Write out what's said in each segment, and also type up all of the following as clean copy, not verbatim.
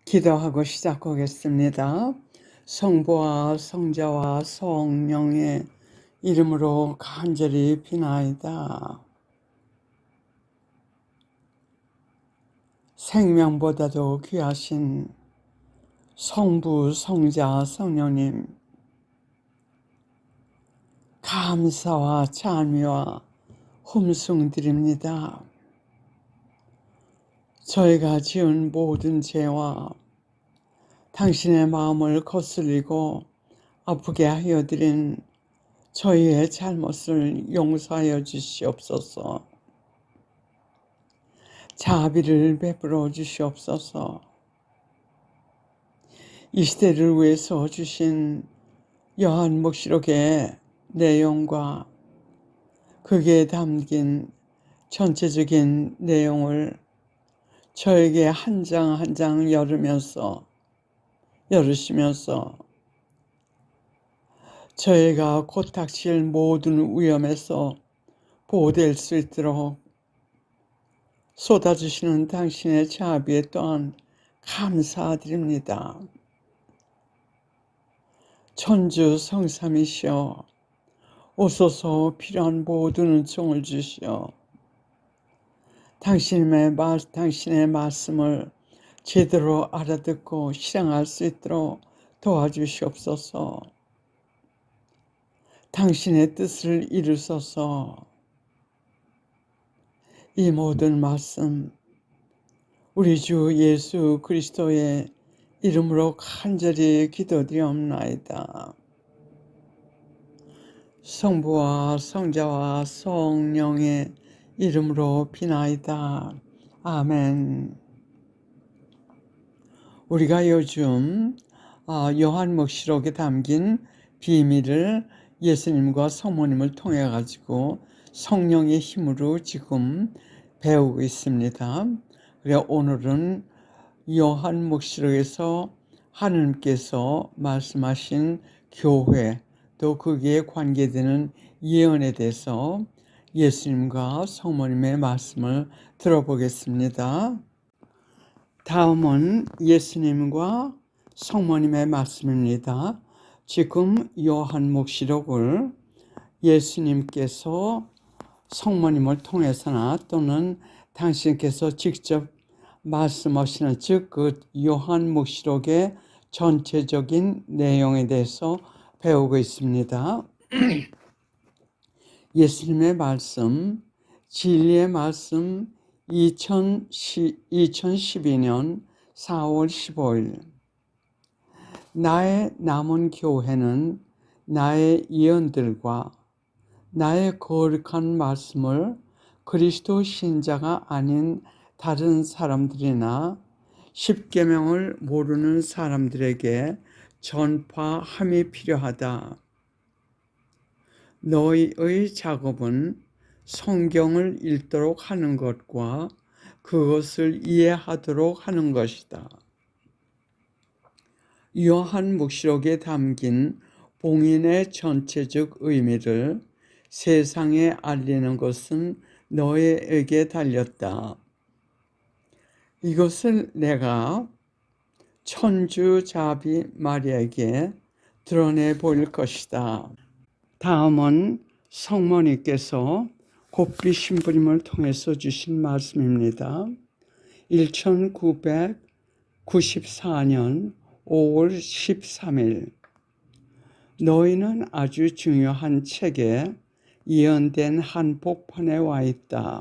기도하고 시작하겠습니다. 성부와 성자와 성령의 이름으로 간절히 비나이다. 생명보다도 귀하신 성부, 성자, 성령님, 감사와 찬미와 hum성 드립니다. 저희가 지은 모든 죄와 당신의 마음을 거슬리고 아프게 하여드린 저희의 잘못을 용서하여 주시옵소서. 자비를 베풀어 주시옵소서. 이 시대를 위해서 주신 요한묵시록의 내용과 거기에 담긴 전체적인 내용을 저에게 한 장 한 장 열으시면서 저희가 곧 닥칠 모든 위험에서 보호될 수 있도록 쏟아주시는 당신의 자비에 또한 감사드립니다. 천주 성삼이시여, 오소서 필요한 모든 은총을 주시어 당신의 말씀을 제대로 알아듣고 실행할 수 있도록 도와주시옵소서. 당신의 뜻을 이루소서. 이 모든 말씀 우리 주 예수 그리스도의 이름으로 간절히 기도드리옵나이다. 성부와 성자와 성령의 이름으로 비나이다. 아멘. 우리가 요즘 요한묵시록에 담긴 비밀을 예수님과 성모님을 통해 가지고 성령의 힘으로 지금 배우고 있습니다. 그래서 오늘은 요한묵시록에서 하나님께서 말씀하신 교회 또 거기에 관계되는 예언에 대해서 예수님과 성모님의 말씀을 들어보겠습니다. 다음은 예수님과 성모님의 말씀입니다. 지금 요한묵시록을 예수님께서 성모님을 통해서나 또는 당신께서 직접 말씀하시는 즉 그 요한묵시록의 전체적인 내용에 대해서 배우고 있습니다. 예수님의 말씀, 진리의 말씀 2012년 4월 15일 나의 남은 교회는 나의 예언들과 나의 거룩한 말씀을 그리스도 신자가 아닌 다른 사람들이나 십계명을 모르는 사람들에게 전파함이 필요하다. 너희의 작업은 성경을 읽도록 하는 것과 그것을 이해하도록 하는 것이다. 요한묵시록에 담긴 봉인의 전체적 의미를 세상에 알리는 것은 너희에게 달렸다. 이것을 내가 천주자비 마리아에게 드러내 보일 것이다. 다음은 성모님께서 곱비 신부님을 통해서 주신 말씀입니다. 1994년 5월 13일 너희는 아주 중요한 책에 예언된 한복판에 와 있다.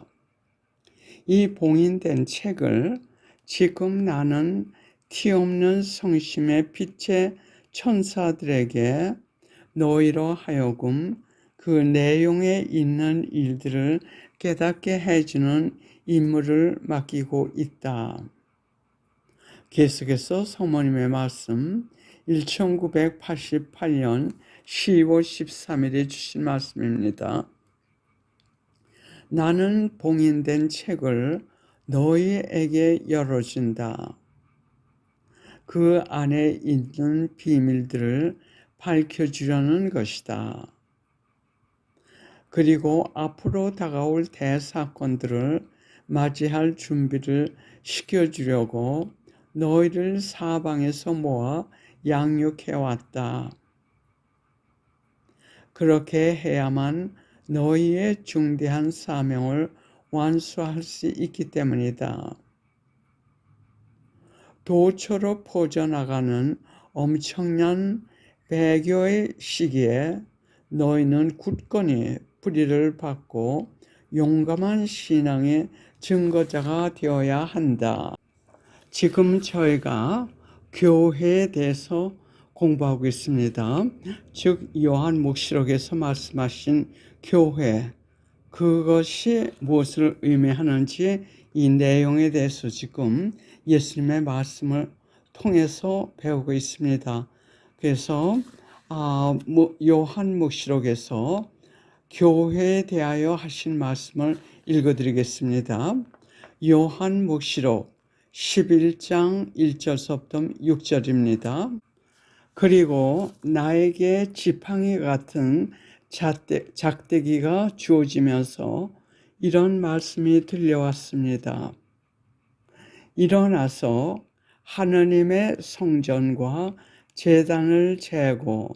이 봉인된 책을 지금 나는 티없는 성심의 빛의 천사들에게 너희로 하여금 그 내용에 있는 일들을 깨닫게 해주는 임무를 맡기고 있다. 계속해서 성모님의 말씀 1988년 10월 13일에 주신 말씀입니다. 나는 봉인된 책을 너희에게 열어준다. 그 안에 있는 비밀들을 밝혀주려는 것이다. 그리고 앞으로 다가올 대사건들을 맞이할 준비를 시켜주려고 너희를 사방에서 모아 양육해왔다. 그렇게 해야만 너희의 중대한 사명을 완수할 수 있기 때문이다. 도처로 퍼져나가는 엄청난 배교의 시기에 너희는 굳건히 뿌리를 받고 용감한 신앙의 증거자가 되어야 한다. 지금 저희가 교회에 대해서 공부하고 있습니다. 즉 요한 목시록에서 말씀하신 교회, 그것이 무엇을 의미하는지 이 내용에 대해서 지금 예수님의 말씀을 통해서 배우고 있습니다. 그래서 요한 목시록에서 교회에 대하여 하신 말씀을 읽어드리겠습니다. 요한 목시록 11장 1절서부터 6절입니다. 그리고 나에게 지팡이 같은 작대기가 주어지면서 이런 말씀이 들려왔습니다. 일어나서 하느님의 성전과 제단을 재고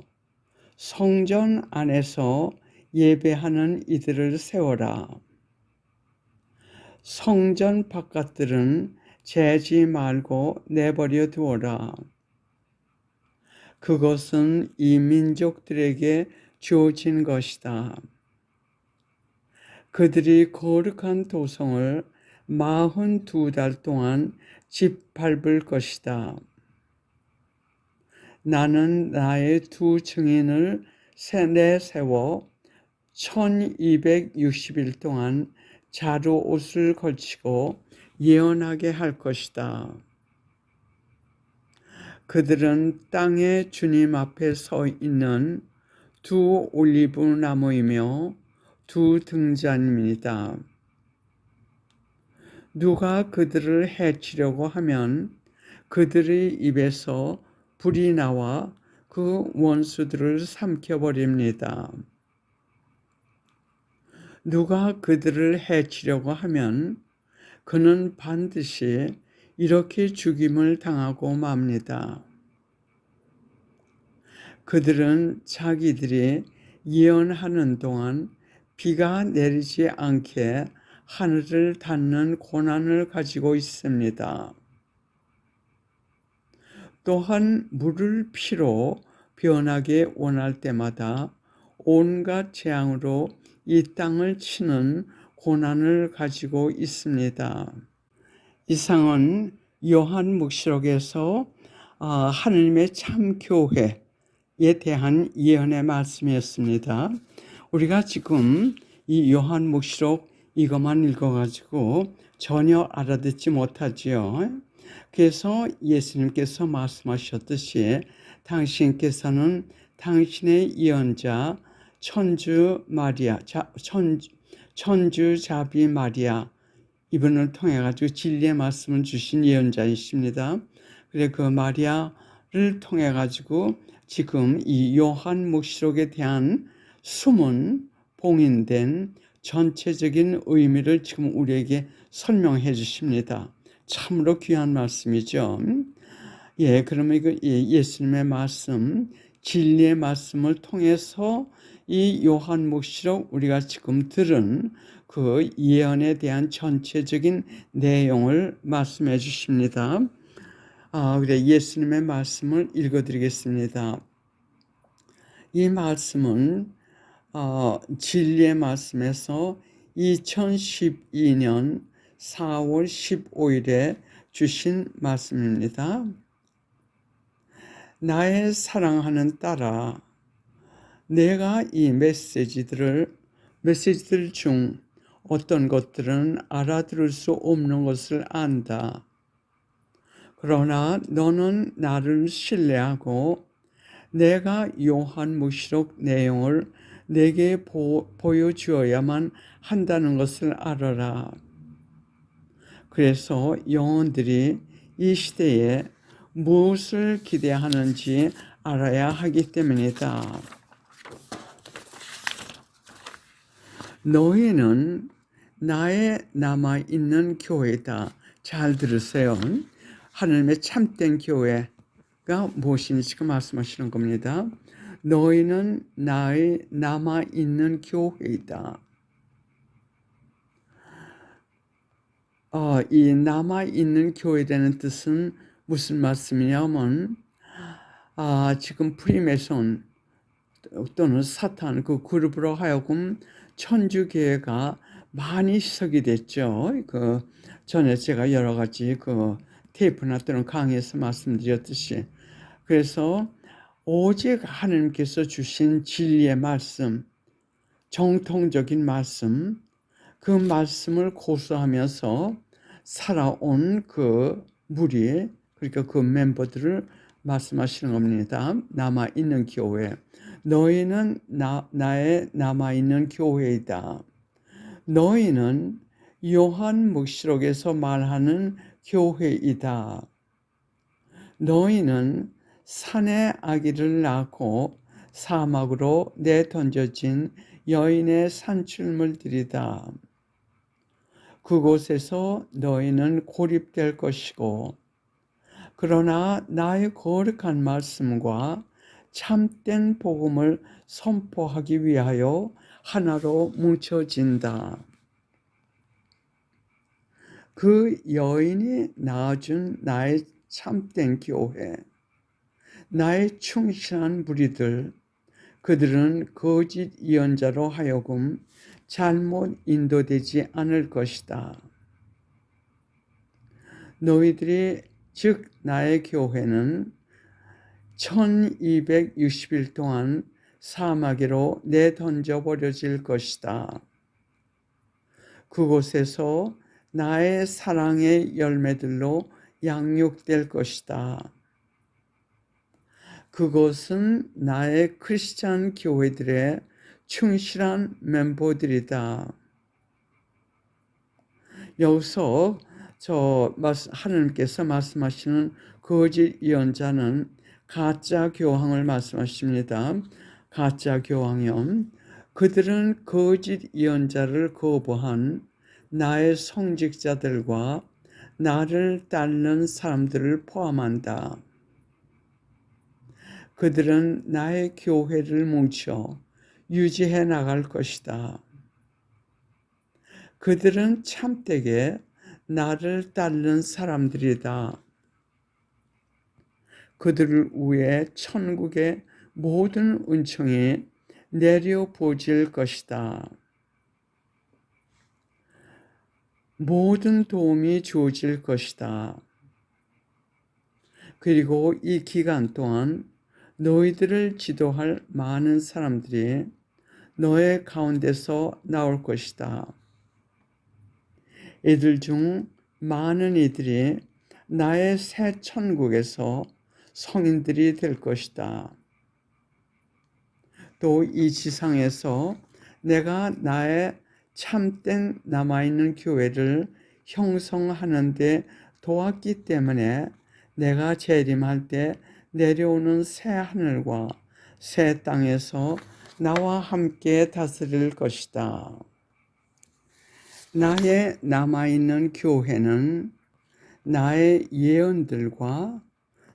성전 안에서 예배하는 이들을 세워라. 성전 바깥들은 재지 말고 내버려 두어라. 그것은 이 민족들에게 주어진 것이다. 그들이 거룩한 도성을 42달 동안 짓밟을 것이다. 나는 나의 두 증인을 내세워 1260일 동안 자루 옷을 걸치고 예언하게 할 것이다. 그들은 땅의 주님 앞에 서 있는 두 올리브 나무이며 두 등잔입니다. 누가 그들을 해치려고 하면 그들의 입에서 불이 나와 그 원수들을 삼켜버립니다. 누가 그들을 해치려고 하면 그는 반드시 이렇게 죽임을 당하고 맙니다. 그들은 자기들이 예언하는 동안 비가 내리지 않게 하늘을 닫는 고난을 가지고 있습니다. 또한 물을 피로 변하게 원할 때마다 온갖 재앙으로 이 땅을 치는 고난을 가지고 있습니다. 이상은 요한 묵시록에서 하느님의 참 교회에 대한 예언의 말씀이었습니다. 우리가 지금 이 요한 묵시록 이것만 읽어가지고 전혀 알아듣지 못하지요. 그래서 예수님께서 말씀하셨듯이 당신께서는 당신의 예언자 천주 자비 마리아 이분을 통해 가지고 진리의 말씀을 주신 예언자이십니다. 그래 그 마리아를 통해 가지고 지금 이 요한 묵시록에 대한 숨은 봉인된 전체적인 의미를 지금 우리에게 설명해 주십니다. 참으로 귀한 말씀이죠. 예, 그러면 이거 예수님의 말씀, 진리의 말씀을 통해서 이 요한 묵시록 우리가 지금 들은 그 예언에 대한 전체적인 내용을 말씀해 주십니다. 그래 예수님의 말씀을 읽어드리겠습니다. 이 말씀은 진리의 말씀에서 2012년 4월 15일에 주신 말씀입니다. 나의 사랑하는 딸아, 내가 이 메시지들 중 어떤 것들은 알아들을 수 없는 것을 안다. 그러나 너는 나를 신뢰하고 내가 요한 묵시록 내용을 내게 보여주어야만 한다는 것을 알아라. 그래서 영혼들이 이 시대에 무엇을 기대하는지 알아야 하기 때문이다. 너희는 나의 남아있는 교회다. 잘 들으세요. 하나님의 참된 교회가 무엇인지 지금 말씀하시는 겁니다. 너희는 나의 남아있는 교회이다. 이 남아있는 교회라는 뜻은 무슨 말씀이냐면 지금 프리메손 또는 사탄 그 그룹으로 하여금 천주교회가 많이 희석이 됐죠. 전에 제가 여러 가지 테이프나 또는 강의에서 말씀드렸듯이, 그래서 오직 하나님께서 주신 진리의 말씀, 정통적인 말씀, 그 말씀을 고수하면서 살아온 그 무리, 그러니까 그 멤버들을 말씀하시는 겁니다. 남아있는 교회. 너희는 나의 남아있는 교회이다. 너희는 요한 묵시록에서 말하는 교회이다. 너희는 산에 아기를 낳고 사막으로 내던져진 여인의 산출물들이다. 그곳에서 너희는 고립될 것이고, 그러나 나의 거룩한 말씀과 참된 복음을 선포하기 위하여 하나로 뭉쳐진다. 그 여인이 낳아준 나의 참된 교회, 나의 충실한 무리들, 그들은 거짓 예언자로 하여금 잘못 인도되지 않을 것이다. 너희들이 즉 나의 교회는 1260일 동안 사마귀로 내던져 버려질 것이다. 그곳에서 나의 사랑의 열매들로 양육될 것이다. 그것은 나의 크리스찬 교회들의 충실한 멤버들이다. 여기서 하나님께서 말씀하시는 거짓 예언자는 가짜 교황을 말씀하십니다. 가짜 교황이요. 그들은 거짓 예언자를 거부한 나의 성직자들과 나를 따르는 사람들을 포함한다. 그들은 나의 교회를 뭉쳐 유지해 나갈 것이다. 그들은 참되게 나를 따르는 사람들이다. 그들을 위해 천국의 모든 은총이 내려보질 것이다. 모든 도움이 주어질 것이다. 그리고 이 기간 동안 너희들을 지도할 많은 사람들이 너의 가운데서 나올 것이다. 이들 중 많은 이들이 나의 새 천국에서 성인들이 될 것이다. 또 이 지상에서 내가 나의 참된 남아있는 교회를 형성하는 데 도왔기 때문에 내가 재림할 때 내려오는 새 하늘과 새 땅에서 나와 함께 다스릴 것이다. 나의 남아있는 교회는 나의 예언들과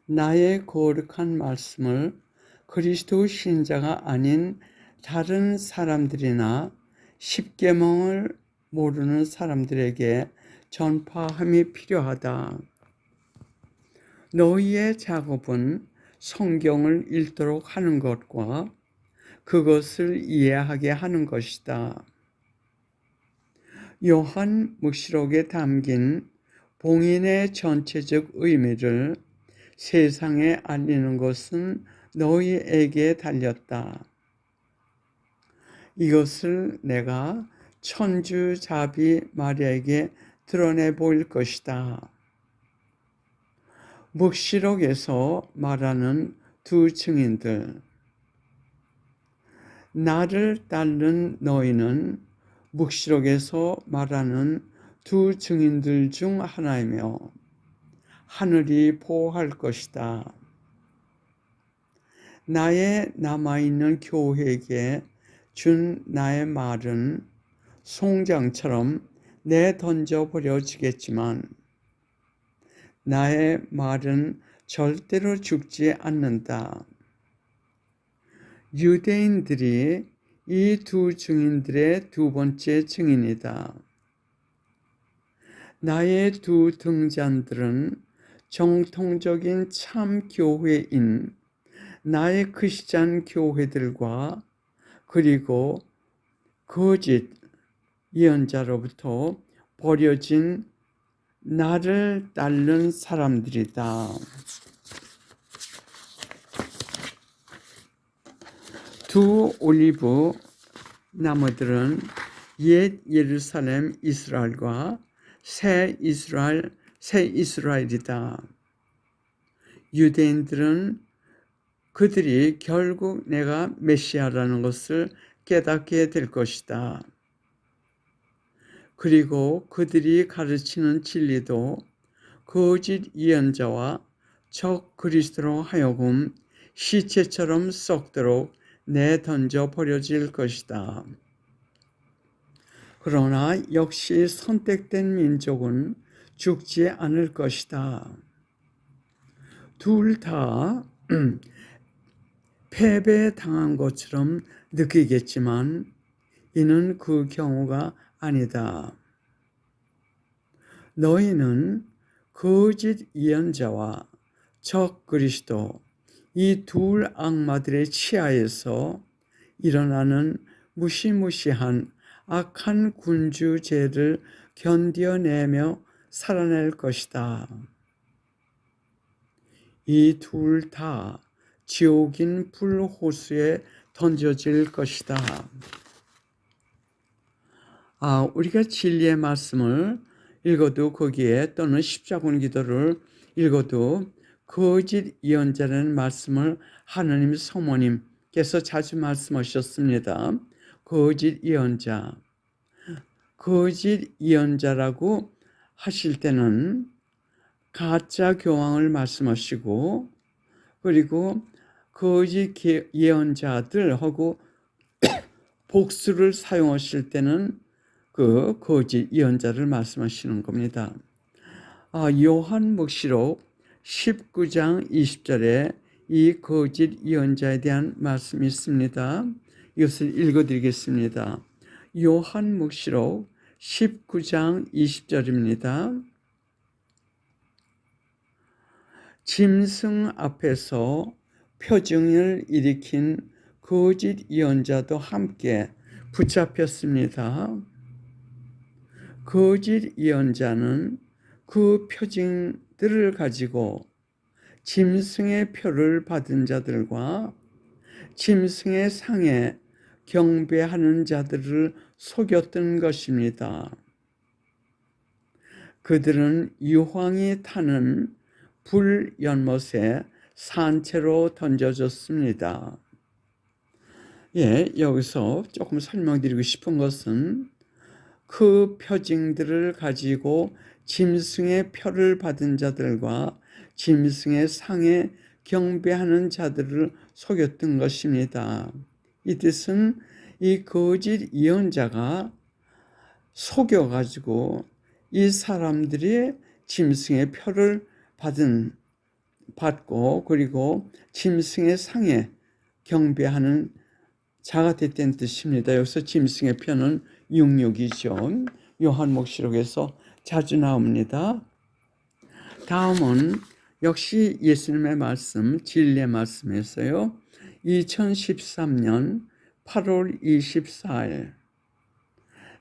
나의 거룩한 말씀을 그리스도 신자가 아닌 다른 사람들이나 십계명을 모르는 사람들에게 전파함이 필요하다. 너희의 작업은 성경을 읽도록 하는 것과 그것을 이해하게 하는 것이다. 요한 묵시록에 담긴 봉인의 전체적 의미를 세상에 알리는 것은 너희에게 달렸다. 이것을 내가 천주자비 마리아에게 드러내 보일 것이다. 묵시록에서 말하는 두 증인들, 나를 따르는 너희는 묵시록에서 말하는 두 증인들 중 하나이며 하늘이 보호할 것이다. 나의 남아있는 교회에게 준 나의 말은 송장처럼 내던져 버려지겠지만 나의 말은 절대로 죽지 않는다. 유대인들이 이 두 증인들의 두 번째 증인이다. 나의 두 등잔들은 정통적인 참 교회인 나의 크리스찬 교회들과 그리고 거짓 예언자로부터 버려진 나를 따르는 사람들이다. 두 올리브 나무들은 옛 예루살렘 이스라엘과 새 이스라엘이다. 유대인들은 그들이 결국 내가 메시아라는 것을 깨닫게 될 것이다. 그리고 그들이 가르치는 진리도 거짓 예언자와 적 그리스도로 하여금 시체처럼 썩도록 내던져 버려질 것이다. 그러나 역시 선택된 민족은 죽지 않을 것이다. 둘 다 패배당한 것처럼 느끼겠지만 이는 그 경우가 아니다. 너희는 거짓 예언자와 적 그리스도 이 둘 악마들의 치하에서 일어나는 무시무시한 악한 군주제를 견뎌내며 살아낼 것이다. 이 둘 다 지옥인 불호수에 던져질 것이다. 우리가 진리의 말씀을 읽어도 거기에 또는 십자군 기도를 읽어도 거짓 예언자라는 말씀을 하느님 성모님께서 자주 말씀하셨습니다. 거짓 예언자라고 하실 때는 가짜 교황을 말씀하시고 그리고 거짓 예언자들하고 복수를 사용하실 때는 그 거짓 예언자를 말씀하시는 겁니다. 요한묵시록 19장 20절에 이 거짓 예언자에 대한 말씀이 있습니다. 이것을 읽어드리겠습니다. 요한묵시록 19장 20절입니다. 짐승 앞에서 표징을 일으킨 거짓 예언자도 함께 붙잡혔습니다. 거짓 예언자는 그 표징들을 가지고 짐승의 표를 받은 자들과 짐승의 상에 경배하는 자들을 속였던 것입니다. 그들은 유황이 타는 불 연못에 산채로 던져졌습니다. 여기서 조금 설명드리고 싶은 것은 그 표징들을 가지고 짐승의 표를 받은 자들과 짐승의 상에 경배하는 자들을 속였던 것입니다. 이 뜻은 이 거짓 예언자가 속여가지고 이 사람들이 짐승의 표를 받고 그리고 짐승의 상에 경배하는 자가 됐다는 뜻입니다. 여기서 짐승의 표는 육육이죠. 요한묵시록에서 자주 나옵니다. 다음은 역시 예수님의 말씀, 진리의 말씀에서요. 2013년 8월 24일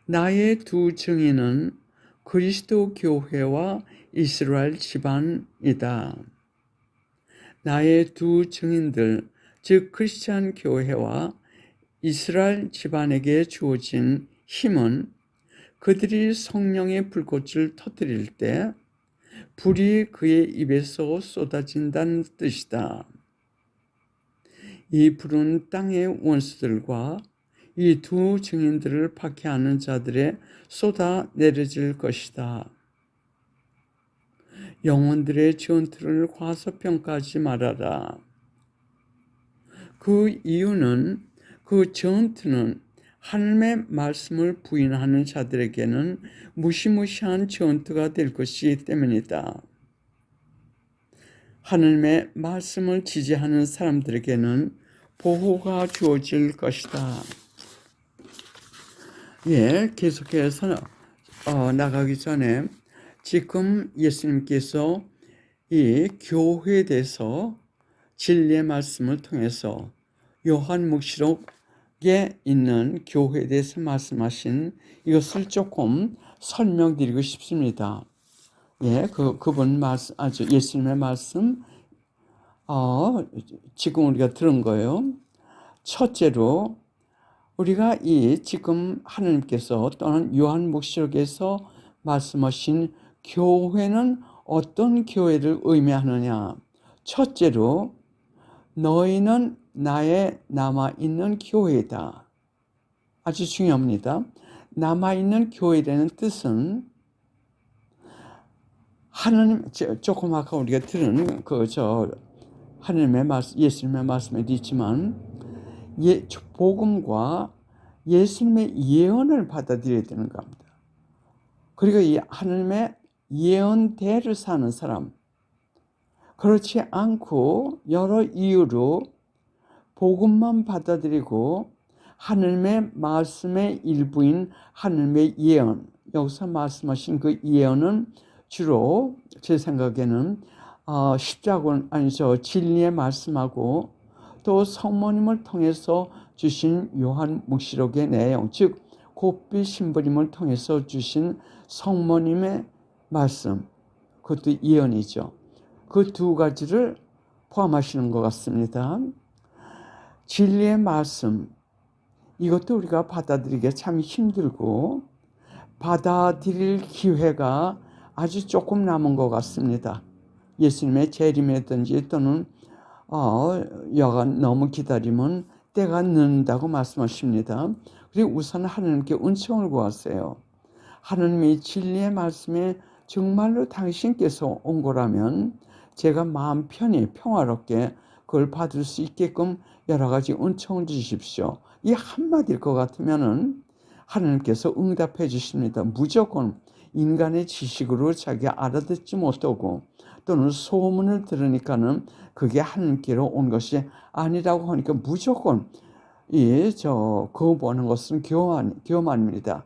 나의 두 증인은 그리스도 교회와 이스라엘 집안이다. 나의 두 증인들, 즉 크리스찬 교회와 이스라엘 집안에게 주어진 힘은 그들이 성령의 불꽃을 터뜨릴 때 불이 그의 입에서 쏟아진다는 뜻이다. 이 불은 땅의 원수들과 이 두 증인들을 박해하는 자들에 쏟아 내려질 것이다. 영혼들의 전투를 과소평가하지 말아라. 그 이유는 그 전투는 하나님의 말씀을 부인하는 자들에게는 무시무시한 전투가 될 것이기 때문이다. 하나님의 말씀을 지지하는 사람들에게는 보호가 주어질 것이다. 예, 계속해서 나가기 전에 지금 예수님께서 이 교회에 대해서 진리의 말씀을 통해서 요한묵시록에 있는 교회에 대해서 말씀하신 이것을 조금 설명드리고 싶습니다. 예, 그분 말씀, 아주 예수님의 말씀, 지금 우리가 들은 거예요. 첫째로, 우리가 이 지금 하나님께서 또는 요한묵시록에서 말씀하신 교회는 어떤 교회를 의미하느냐. 첫째로, 너희는 나의 남아있는 교회다. 아주 중요합니다. 남아있는 교회라는 뜻은 하나님, 조금 아까 우리가 들은 하나님의 말씀, 예수님의 말씀에도 있지만, 복음과 예수님의 예언을 받아들여야 되는 겁니다. 그리고 이 하나님의 예언대로 사는 사람, 그렇지 않고 여러 이유로 복음만 받아들이고 하나님의 말씀의 일부인 하나님의 예언, 여기서 말씀하신 그 예언은 주로 제 생각에는 십자군 아니죠, 진리의 말씀하고 또 성모님을 통해서 주신 요한묵시록의 내용, 즉 곱비 신부님을 통해서 주신 성모님의 말씀, 그것도 예언이죠. 그 두 가지를 포함하시는 것 같습니다. 진리의 말씀, 이것도 우리가 받아들이기가 참 힘들고 받아들일 기회가 아주 조금 남은 것 같습니다. 예수님의 재림이든지 또는 여간 너무 기다리면 때가 늦는다고 말씀하십니다. 그리고 우선 하나님께 은총을 구하세요. 하나님의 진리의 말씀에 정말로 당신께서 온 거라면 제가 마음 편히 평화롭게 그걸 받을 수 있게끔 여러 가지 은총을 주십시오. 이 한마디일 것 같으면은 하나님께서 응답해 주십니다. 무조건 인간의 지식으로 자기가 알아듣지 못하고 또는 소문을 들으니까는 그게 하나님께로 온 것이 아니라고 하니까 무조건 거부하는 것은 교만입니다.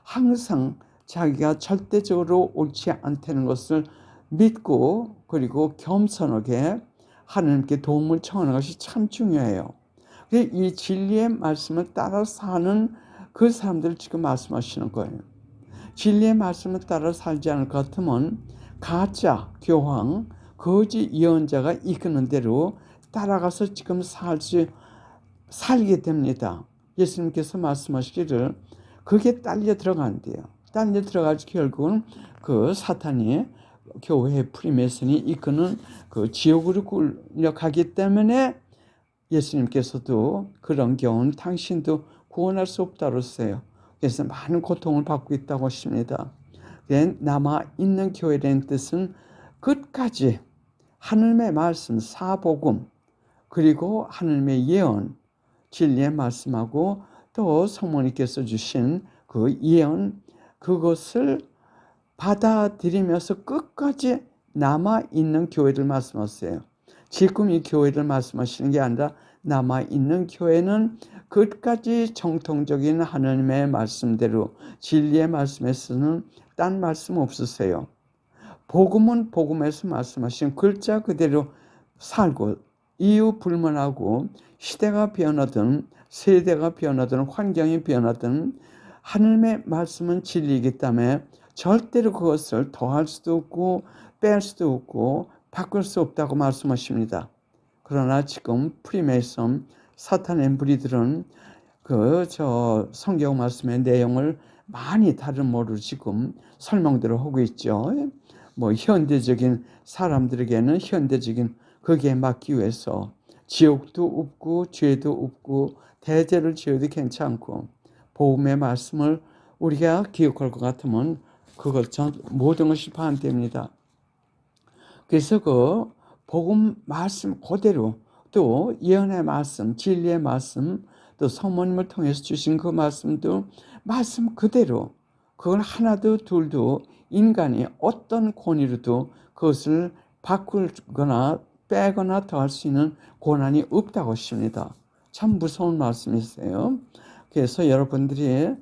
항상 자기가 절대적으로 옳지 않다는 것을 믿고 그리고 겸손하게 하나님께 도움을 청하는 것이 참 중요해요. 이 진리의 말씀을 따라 사는 그 사람들을 지금 말씀하시는 거예요. 진리의 말씀을 따라 살지 않을 것 같으면 가짜 교황, 거짓 예언자가 이끄는 대로 따라가서 지금 살게 됩니다. 예수님께서 말씀하시기를 그게 딸려 들어간대요. 딸려 들어가지고 결국은 그 사탄이 교회 프리메이슨이 이끄는 그 지옥으로 굴려가기 때문에 예수님께서도 그런 경우는 당신도 구원할 수 없다고 했어요. 그래서 많은 고통을 받고 있다고 하십니다. 남아있는 교회라는 뜻은 끝까지 하나님의 말씀, 사복음, 그리고 하나님의 예언, 진리의 말씀하고 또 성모님께서 주신 그 예언, 그것을 받아들이면서 끝까지 남아있는 교회를 말씀하세요. 지금 이 교회를 말씀하시는 게 아니라 남아있는 교회는 끝까지 정통적인 하나님의 말씀대로 진리의 말씀에서는 딴 말씀 없으세요. 복음은 복음에서 말씀하신 글자 그대로 살고 이유 불문하고 시대가 변하든 세대가 변하든 환경이 변하든 하나님의 말씀은 진리이기 때문에 절대로 그것을 더할 수도 없고 뺄 수도 없고 바꿀 수 없다고 말씀하십니다. 그러나 지금 프리메이슨 사탄의 무리들은 성경 말씀의 내용을 많이 다른 모로 지금 설명들을 하고 있죠. 현대적인 사람들에게는 현대적인 거기에 맞기 위해서 지옥도 없고 죄도 없고 대죄를 지어도 괜찮고 복음의 말씀을 우리가 기억할 것 같으면 그것 모든 것이 반대입니다. 그래서 그 복음 말씀 그대로 또 예언의 말씀, 진리의 말씀, 또 성모님을 통해서 주신 그 말씀도 말씀 그대로 그걸 하나도 둘도 인간이 어떤 권위로도 그것을 바꾸거나 빼거나 더할 수 있는 권한이 없다고 하십니다. 참 무서운 말씀이세요. 그래서 여러분들이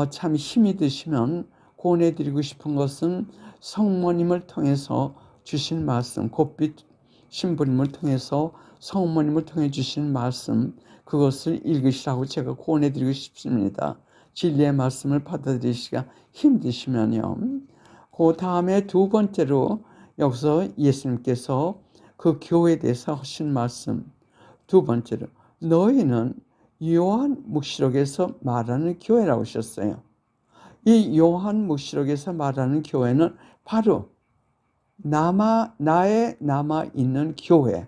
참 힘이 드시면 권해드리고 싶은 것은 성모님을 통해서 주신 말씀, 곧빛 신부님을 통해서 성모님을 통해 주신 말씀, 그것을 읽으시라고 제가 권해드리고 싶습니다. 진리의 말씀을 받아들이시기가 힘드시면요. 그 다음에 두 번째로 여기서 예수님께서 그 교회에 대해서 하신 말씀, 두 번째로 너희는 요한 묵시록에서 말하는 교회라고 하셨어요. 이 요한 묵시록에서 말하는 교회는 바로 나에 남아있는 교회,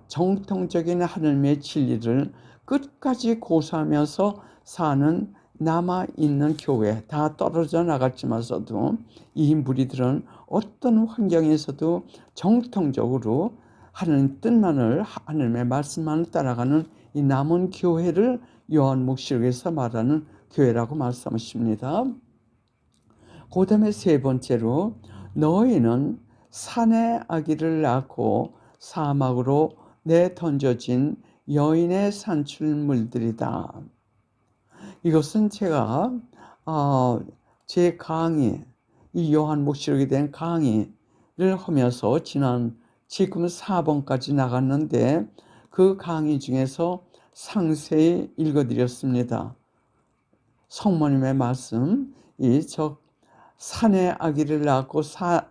정통적인 하나님의 진리를 끝까지 고수하면서 사는 남아있는 교회, 다 떨어져 나갔지만서도 이 무리들은 어떤 환경에서도 정통적으로 하나님 뜻만을, 하나님의 말씀만을 따라가는 이 남은 교회를 요한 묵시록에서 말하는 교회라고 말씀하십니다. 그 다음에 세 번째로 너희는 산의 아기를 낳고 사막으로 내던져진 여인의 산출물들이다. 이것은 제가 제 강의, 이 요한 묵시록에 대한 강의를 하면서 지금 4번까지 나갔는데 그 강의 중에서 상세히 읽어드렸습니다. 성모님의 말씀, 산의 아기를 낳고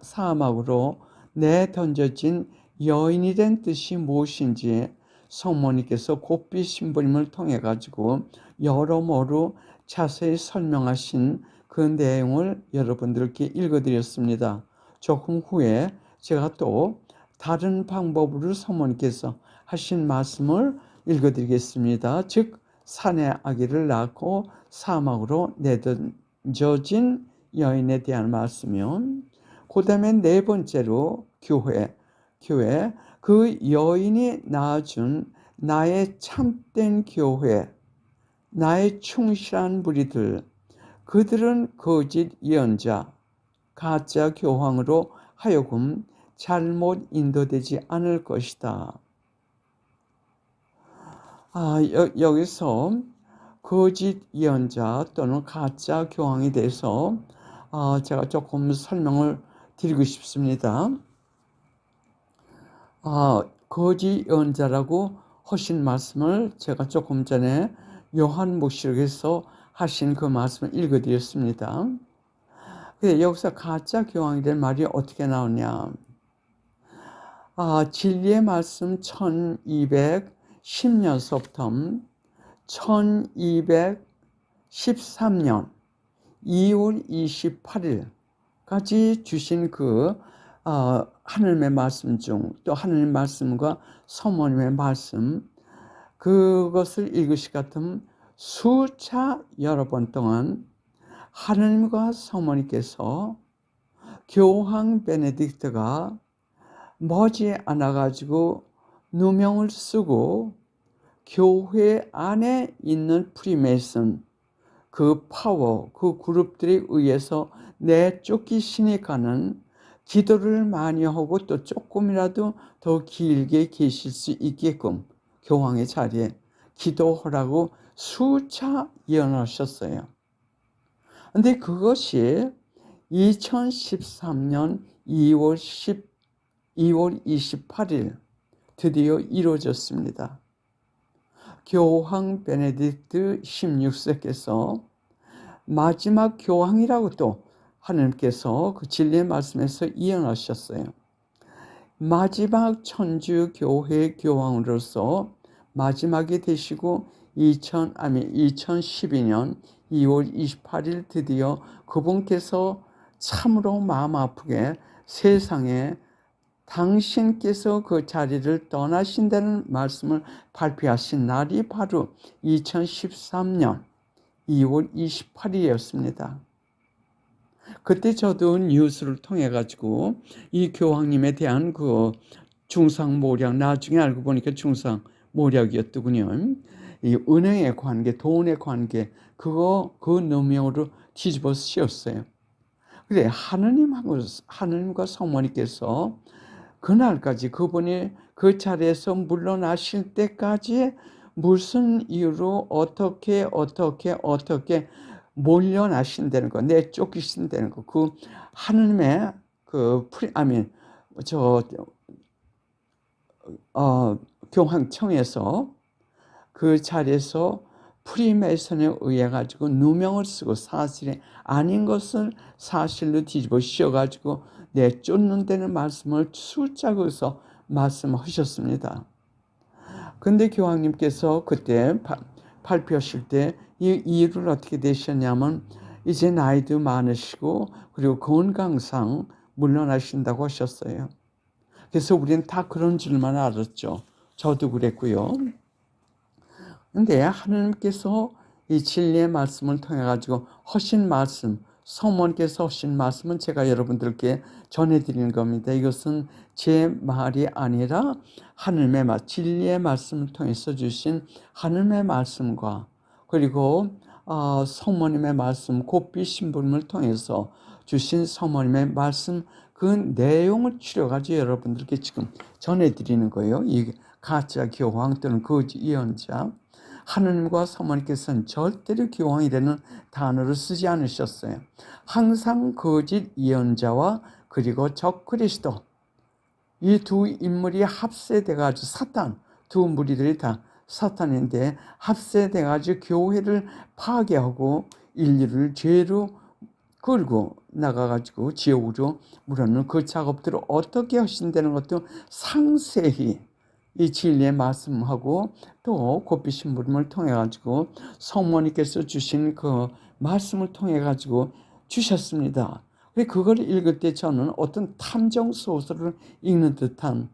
사막으로 내던져진 여인이 된 뜻이 무엇인지 성모님께서 곧빛 신부님을 통해 가지고 여러모로 자세히 설명하신 그 내용을 여러분들께 읽어드렸습니다. 조금 후에 제가 또 다른 방법으로 성모님께서 하신 말씀을 읽어드리겠습니다. 즉 산의 아기를 낳고 사막으로 내던져진 여인에 대한 말씀이요. 그 다음에 네 번째로 교회, 그 여인이 낳아준 나의 참된 교회, 나의 충실한 무리들, 그들은 거짓 예언자, 가짜 교황으로 하여금 잘못 인도되지 않을 것이다. 여기서 거짓 예언자 또는 가짜 교황에 대해서 제가 조금 설명을 드리고 싶습니다. 거짓 예언자라고 하신 말씀을 제가 조금 전에 요한 묵시록에서 하신 그 말씀을 읽어드렸습니다. 여기서 가짜 교황이라는 말이 어떻게 나오냐? 진리의 말씀 1210년서부터 1213년 2월 28일까지 주신 그 하나님의 말씀 중 또 하나님의 말씀과 성모님의 말씀, 그것을 읽으실 것 같으면 수차 여러 번 동안 하나님과 성모님께서 교황 베네딕트가 머지않아 가지고 누명을 쓰고 교회 안에 있는 프리메이슨, 그 파워, 그 그룹들에 의해서 내쫓기시니까는 기도를 많이 하고 또 조금이라도 더 길게 계실 수 있게끔 교황의 자리에 기도하라고 수차 예언하셨어요. 근데 그것이 2013년 2월 28일 드디어 이루어졌습니다. 교황 베네딕트 16세께서 마지막 교황이라고 또 하나님께서 그 진리의 말씀에서 예언하셨어요. 마지막 천주교회 교황으로서 마지막이 되시고 2012년 2월 28일 드디어 그분께서 참으로 마음 아프게 세상에 당신께서 그 자리를 떠나신다는 말씀을 발표하신 날이 바로 2013년 2월 28일이었습니다. 그때 저도 뉴스를 통해 가지고 이 교황님에 대한 그 중상모략, 나중에 알고 보니까 중상모략이었더군요. 이 은행의 관계, 돈의 관계, 그 누명으로 뒤집어 씌웠어요. 그래 하느님과 성모님께서 그날까지 그분이 그 자리에서 물러나실 때까지 무슨 이유로 어떻게 몰려나신다는 거, 내쫓기신다는 거, 그 하느님의 그 교황청에서 그 자리에서 프리메이슨에 의해 가지고 누명을 쓰고 사실이 아닌 것을 사실로 뒤집어 씌워 가지고 내쫓는다는 말씀을 수작해서 말씀하셨습니다. 근데 교황님께서 그때 발표하실 때 이 이유를 어떻게 되셨냐면 이제 나이도 많으시고 그리고 건강상 물러나신다고 하셨어요. 그래서 우리는 다 그런 줄만 알았죠. 저도 그랬고요. 근데 하나님께서 이 진리의 말씀을 통해 가지고 하신 말씀, 성모님께서 하신 말씀은 제가 여러분들께 전해드리는 겁니다. 이것은 제 말이 아니라 하나님의 진리의 말씀을 통해서 주신 하나님의 말씀과 그리고 성모님의 말씀, 곧비 신부님을 통해서 주신 성모님의 말씀 그 내용을 추려가지고 여러분들께 지금 전해드리는 거예요. 이 가짜 교황 또는 거짓 예언자. 하느님과 성모님께서는 절대로 교황이라는 단어를 쓰지 않으셨어요. 항상 거짓 예언자와 그리고 적그리스도 이 두 인물이 합세돼가지고 사탄, 두 무리들이 다 사탄인데 합세돼가지고 교회를 파괴하고 인류를 죄로 끌고 나가가지고 지옥으로 물어는 그 작업들을 어떻게 하신다는 것도 상세히 이 진리의 말씀하고 또 곧비 신부님을 통해 가지고 성모님께서 주신 그 말씀을 통해 가지고 주셨습니다. 그걸 읽을 때 저는 어떤 탐정 소설을 읽는 듯한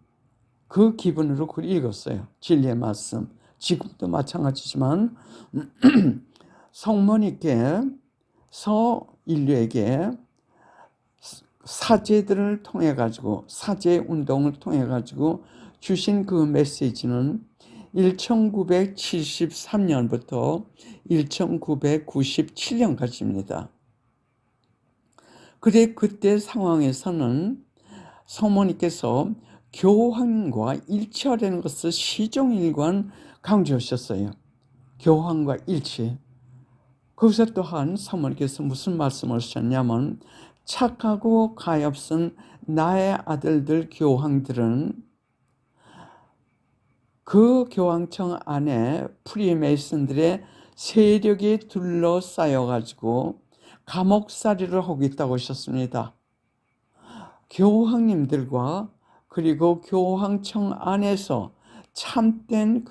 그 기분으로 그걸 읽었어요. 진리의 말씀. 지금도 마찬가지지만 성모님께서 인류에게 사제들을 통해 가지고 사제 운동을 통해 가지고 주신 그 메시지는 1973년부터 1997년까지입니다. 그때 상황에서는 성모님께서 교황과 일치하려는 것을 시종일관 강조하셨어요. 교황과 일치. 거기서 또한 성모님께서 무슨 말씀을 하셨냐면 착하고 가엾은 나의 아들들 교황들은 그 교황청 안에 프리메이슨들의 세력이 둘러싸여 가지고 감옥살이를 하고 있다고 하셨습니다. 교황님들과 그리고 교황청 안에서 참된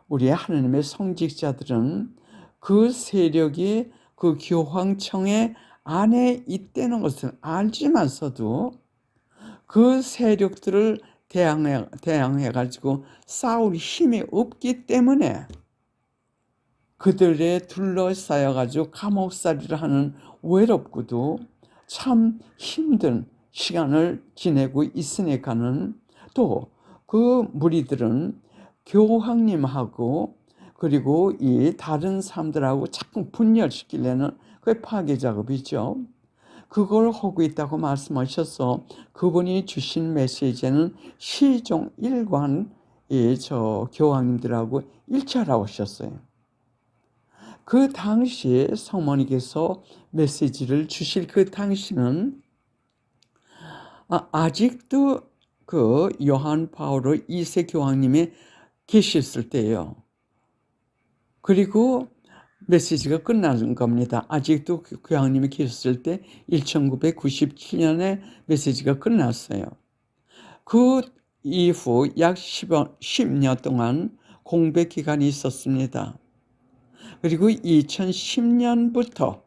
우리 하나님의 성직자들은 그 세력이 그 교황청의 안에 있다는 것을 알지만서도 그 세력들을 대항해 가지고 싸울 힘이 없기 때문에 그들에 둘러싸여 가지고 감옥살이를 하는 외롭고도 참 힘든 시간을 지내고 있으니까는 또 그 무리들은 교황님하고 그리고 이 다른 사람들하고 자꾸 분열시키려는 그게 파괴 작업이죠. 그걸 하고 있다고 말씀하셔서 그분이 주신 메시지는 시종일관 교황님들하고 일치하라고 하셨어요. 그 당시에 성모님께서 메시지를 주실 그 당시는 아직도 그 요한 바오로 2세 교황님이 계셨을 때예요. 그리고 메시지가 끝나는 겁니다. 아직도 교황님이 계셨을 때 1997년에 메시지가 끝났어요. 그 이후 약 10년 동안 공백 기간이 있었습니다. 그리고 2010년부터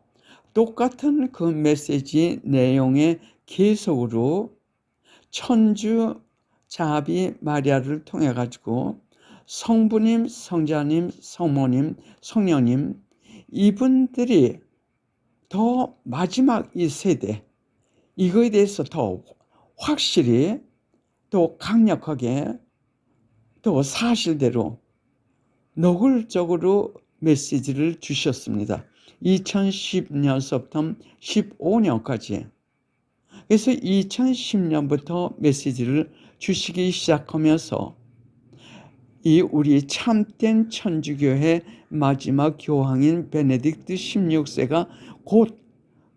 똑같은 그 메시지 내용의 계속으로 천주 자비 마리아를 통해 가지고 성부님, 성자님, 성모님, 성령님 이분들이 더 마지막 이 세대 이거에 대해서 더 확실히 또 강력하게 또 사실대로 노골적으로 메시지를 주셨습니다. 2010년서부터 15년까지. 그래서 2010년부터 메시지를 주시기 시작하면서 이 우리 참된 천주교회 마지막 교황인 베네딕트 16세가 곧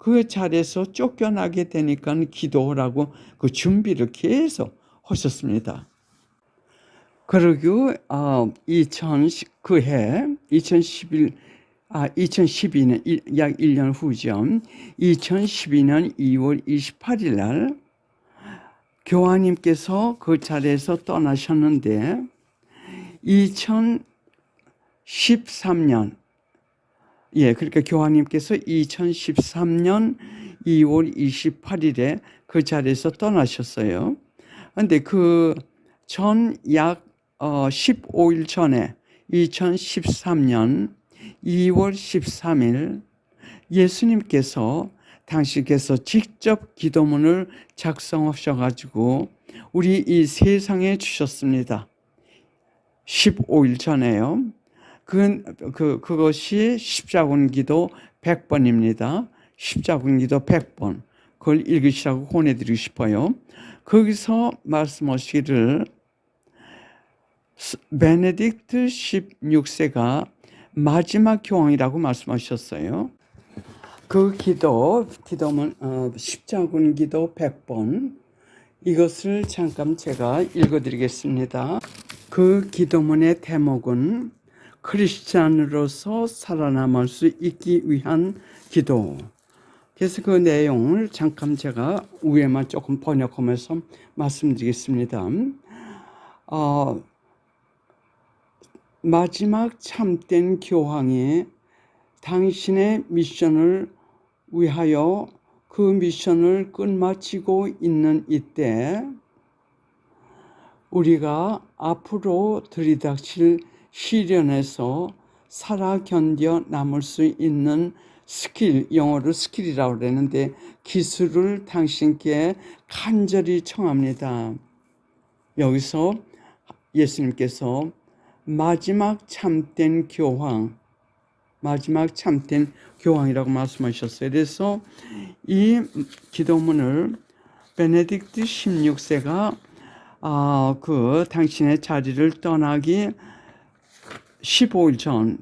그 자리에서 쫓겨나게 되니까 기도하라고 그 준비를 계속 하셨습니다. 그리고 2012년 약 1년 후죠. 2012년 2월 28일 날 교황님께서 그 자리에서 떠나셨는데 2013년 그러니까 교황님께서 2013년 2월 28일에 그 자리에서 떠나셨어요. 그런데 그 전 약 15일 전에 2013년 2월 13일 예수님께서 당신께서 직접 기도문을 작성하셔가지고 우리 이 세상에 주셨습니다. 15일 전에요. 그것이 십자군 기도 100번입니다. 십자군 기도 100번. 그걸 읽으시라고 권해드리고 싶어요. 거기서 말씀하시기를 베네딕트 16세가 마지막 교황이라고 말씀하셨어요. 그 기도문 십자군 기도 100번 이것을 잠깐 제가 읽어드리겠습니다. 그 기도문의 대목은 크리스찬으로서 살아남을 수 있기 위한 기도. 그래서 그 내용을 잠깐 제가 위에만 조금 번역하면서 말씀드리겠습니다. 마지막 참된 교황이 당신의 미션을 위하여 그 미션을 끝마치고 있는 이때 우리가 앞으로 들이닥칠 시련에서 살아 견뎌 남을 수 있는 스킬, 영어로 스킬이라고 그러는데 기술을 당신께 간절히 청합니다. 여기서 예수님께서 마지막 참된 교황이라고 말씀하셨어요. 그래서 이 기도문을 베네딕트 16세가 그 당신의 자리를 떠나기 15일 전,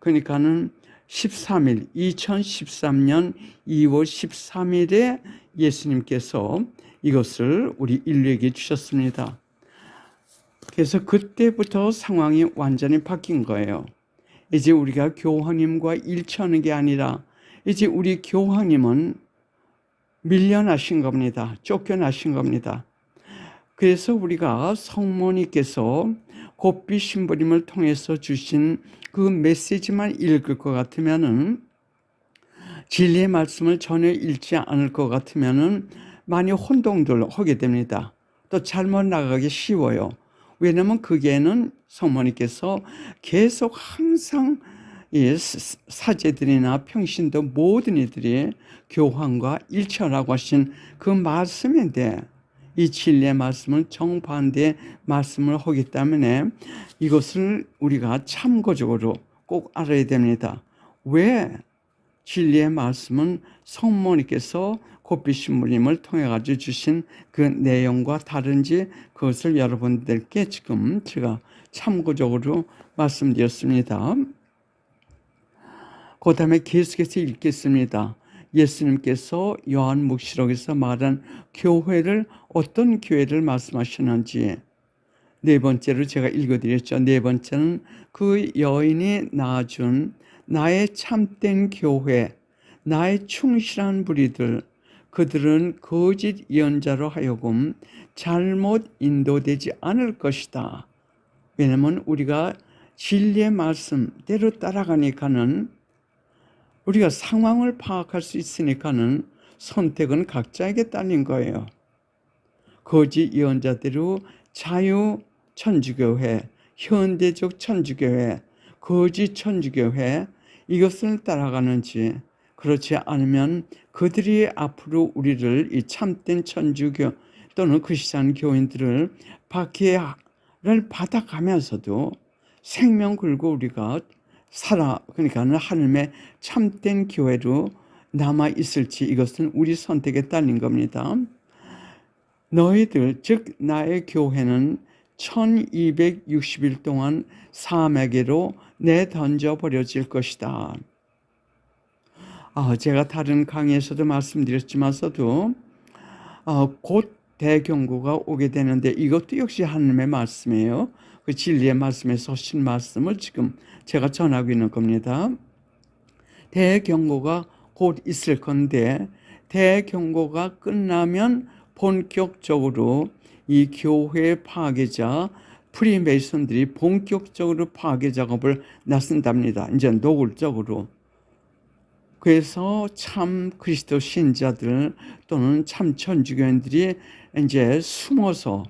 그러니까는 2013년 2월 13일에 예수님께서 이것을 우리 인류에게 주셨습니다. 그래서 그때부터 상황이 완전히 바뀐 거예요. 이제 우리가 교황님과 일치하는 게 아니라 이제 우리 교황님은 밀려나신 겁니다. 쫓겨나신 겁니다. 그래서 우리가 성모님께서 곱비 신부님을 통해서 주신 그 메시지만 읽을 것 같으면은 진리의 말씀을 전혀 읽지 않을 것 같으면은 많이 혼동들 하게 됩니다. 또 잘못 나가기 쉬워요. 왜냐하면 거기에는 성모님께서 계속 항상 이 사제들이나 평신도 모든 이들이 교황과 일치하라고 하신 그 말씀인데 이 진리의 말씀은 정반대의 말씀을 하기 때문에 이것을 우리가 참고적으로 꼭 알아야 됩니다. 왜 진리의 말씀은 성모님께서 곱비 신부님을 통해 가지고 주신 그 내용과 다른지 그것을 여러분들께 지금 제가 참고적으로 말씀드렸습니다. 그 다음에 계속해서 읽겠습니다. 예수님께서 요한묵시록에서 말한 교회를 어떤 교회를 말씀하시는지 네 번째로 제가 읽어드렸죠. 네 번째는 그 여인이 낳아준 나의 참된 교회, 나의 충실한 무리들, 그들은 거짓 예언자로 하여금 잘못 인도되지 않을 것이다. 왜냐하면 우리가 진리의 말씀대로 따라가니까는 우리가 상황을 파악할 수 있으니까는 선택은 각자에게 딸린 거예요. 거짓 예언자대로 자유 천주교회, 현대적 천주교회, 거짓 천주교회 이것을 따라가는지 그렇지 않으면 그들이 앞으로 우리를 이 참된 천주교 또는 크리스찬 교인들을 박해를 받아가면서도 생명 걸고 우리가 그러니까는 하나님의 참된 교회로 남아 있을지, 이것은 우리 선택에 딸린 겁니다. 너희들 즉 나의 교회는 1260일 동안 사막으로 내던져 버려질 것이다. 제가 다른 강의에서도 말씀드렸지만서도 곧 대경고가 오게 되는데, 이것도 역시 하나님의 말씀이에요. 그 진리의 말씀에 서신 말씀을 지금 제가 전하고 있는 겁니다. 대경고가 곧 있을 건데, 대경고가 끝나면 본격적으로 이 교회 파괴자 프리메이슨들이 본격적으로 파괴 작업을 나선답니다. 이제 노골적으로. 그래서 참 그리스도 신자들 또는 참 천주교인들이 이제 숨어서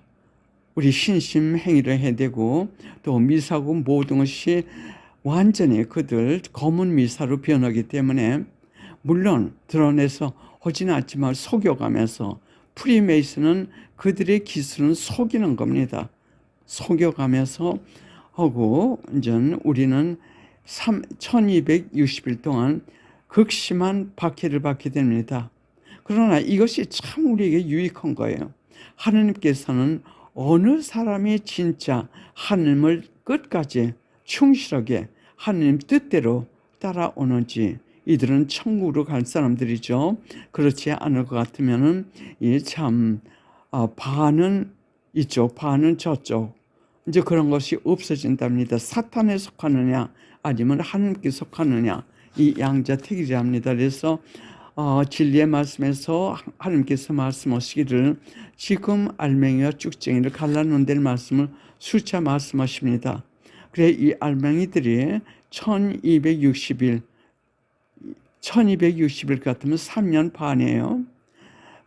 우리 신심 행위를 해대고, 또 미사고 모든 것이 완전히 그들 검은 미사로 변하기 때문에, 물론 드러내서 하지는 않지만 속여가면서, 프리메이슨은 그들의 기술은 속이는 겁니다. 속여가면서 하고, 이제 우리는 1260일 동안 극심한 박해를 받게 됩니다. 그러나 이것이 참 우리에게 유익한 거예요. 하느님께서는 어느 사람이 진짜 하느님을 끝까지 충실하게 하느님 뜻대로 따라오는지, 이들은 천국으로 갈 사람들이죠. 그렇지 않을 것 같으면은 참 반은 이쪽 반은 저쪽, 이제 그런 것이 없어진답니다. 사탄에 속하느냐 아니면 하느님께 속하느냐, 이 양자택일이랍니다. 그래서 진리의 말씀에서 하나님께서 말씀하시기를 지금 알맹이와 쭉쟁이를 갈라놓는 말씀을 수차 말씀하십니다. 그래 이 알맹이들이 1260일 같으면 3년 반이에요.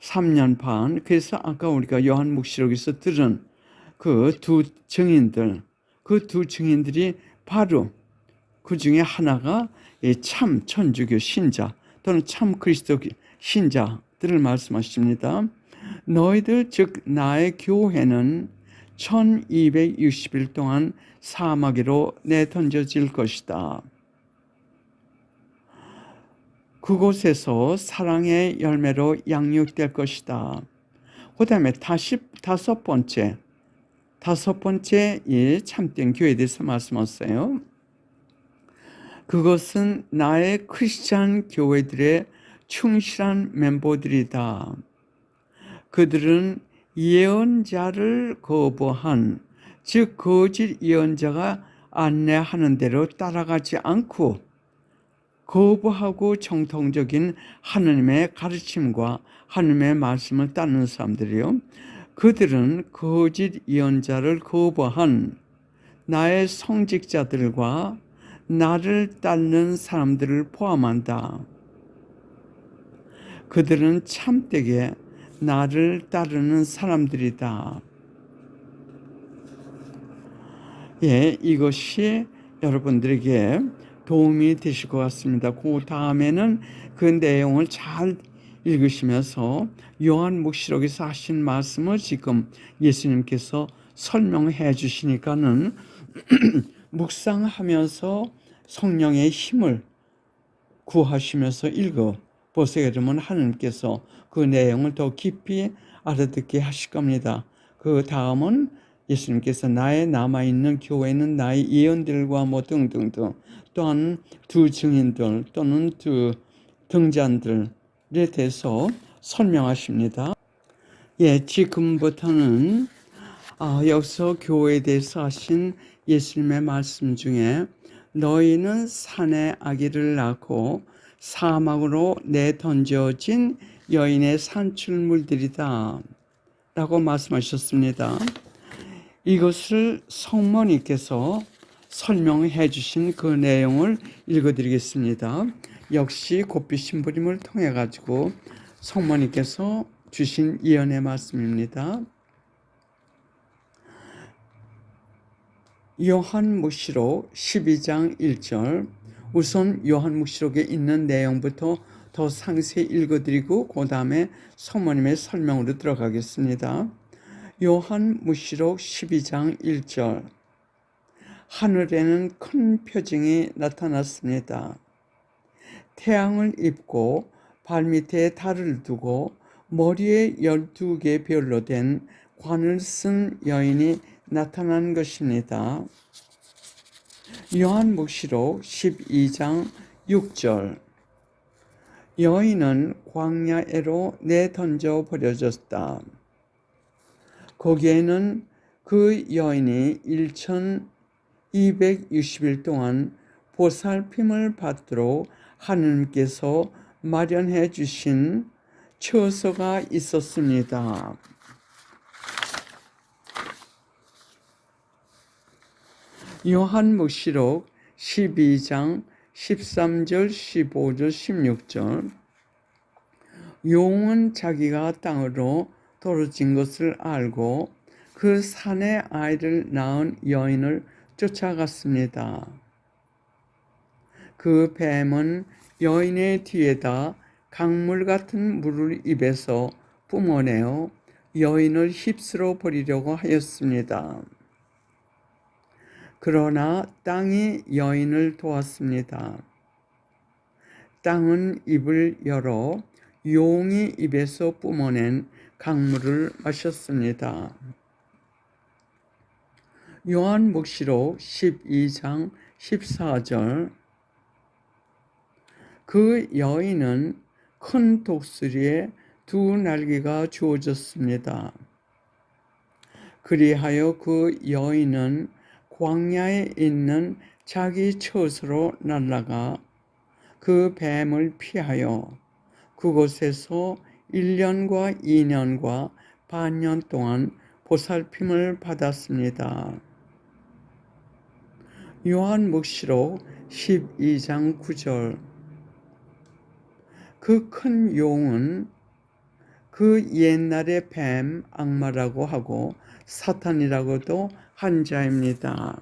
3년 반. 그래서 아까 우리가 요한묵시록에서 들은 그 두 증인들이 바로 그 중에 하나가 참 천주교 신자 또는 참 그리스도 신자들을 말씀하십니다. 너희들 즉 나의 교회는 1260일 동안 사마귀로 내던져질 것이다. 그곳에서 사랑의 열매로 양육될 것이다. 그 다음에 다섯 번째 이 참된 교회에 대해서 말씀하셨어요. 그것은 나의 크리스찬 교회들의 충실한 멤버들이다. 그들은 예언자를 거부한, 즉 거짓 예언자가 안내하는 대로 따라가지 않고 거부하고 정통적인 하나님의 가르침과 하나님의 말씀을 따르는 사람들이요. 그들은 거짓 예언자를 거부한 나의 성직자들과 나를 따르는 사람들을 포함한다. 그들은 참되게 나를 따르는 사람들이다. 이것이 여러분들에게 도움이 되실 것 같습니다. 그 다음에는 그 내용을 잘 읽으시면서 요한묵시록에서 하신 말씀을 지금 예수님께서 설명해 주시니까는 묵상하면서 성령의 힘을 구하시면서 읽어 보세요. 그러면 하나님께서 그 내용을 더 깊이 알아듣게 하실 겁니다. 그 다음은 예수님께서 나의 남아있는 교회는 나의 예언들과 뭐 등등등, 또한 두 증인들 또는 두 등잔들에 대해서 설명하십니다. 지금부터는 여기서 교회에 대해서 하신 예수님의 말씀 중에 너희는 산에 아기를 낳고 사막으로 내던져진 여인의 산출물들이다 라고 말씀하셨습니다. 이것을 성모님께서 설명해 주신 그 내용을 읽어드리겠습니다. 역시 곱비 심부림을 통해 가지고 성모님께서 주신 예언의 말씀입니다. 요한묵시록 12장 1절, 우선 요한묵시록에 있는 내용부터 더 상세히 읽어드리고 그 다음에 성모님의 설명으로 들어가겠습니다. 요한묵시록 12장 1절, 하늘에는 큰 표징이 나타났습니다. 태양을 입고 발밑에 달을 두고 머리에 12개 별로 된 관을 쓴 여인이 나타난 것입니다. 요한복시록 12장 6절. 여인은 광야에로 내던져 버려졌다. 거기에는 그 여인이 1260일 동안 보살핌을 받도록 하느님께서 마련해 주신 처소가 있었습니다. 요한복시록 12장 13절, 15절, 16절. 용은 자기가 땅으로 떨어진 것을 알고 그 산에 아이를 낳은 여인을 쫓아갔습니다. 그 뱀은 여인의 뒤에다 강물 같은 물을 입에서 뿜어내어 여인을 휩쓸어 버리려고 하였습니다. 그러나 땅이 여인을 도왔습니다. 땅은 입을 열어 용이 입에서 뿜어낸 강물을 마셨습니다. 요한복시록 12장 14절. 그 여인은 큰 독수리에 2날개가 주어졌습니다. 그리하여 그 여인은 광야에 있는 자기 처소로 날아가 그 뱀을 피하여 그곳에서 1년과 2년과 반년 동안 보살핌을 받았습니다. 요한복시록 12장 9절. 그 큰 용은 그 옛날의 뱀 악마라고 하고 사탄이라고도 한 자입니다.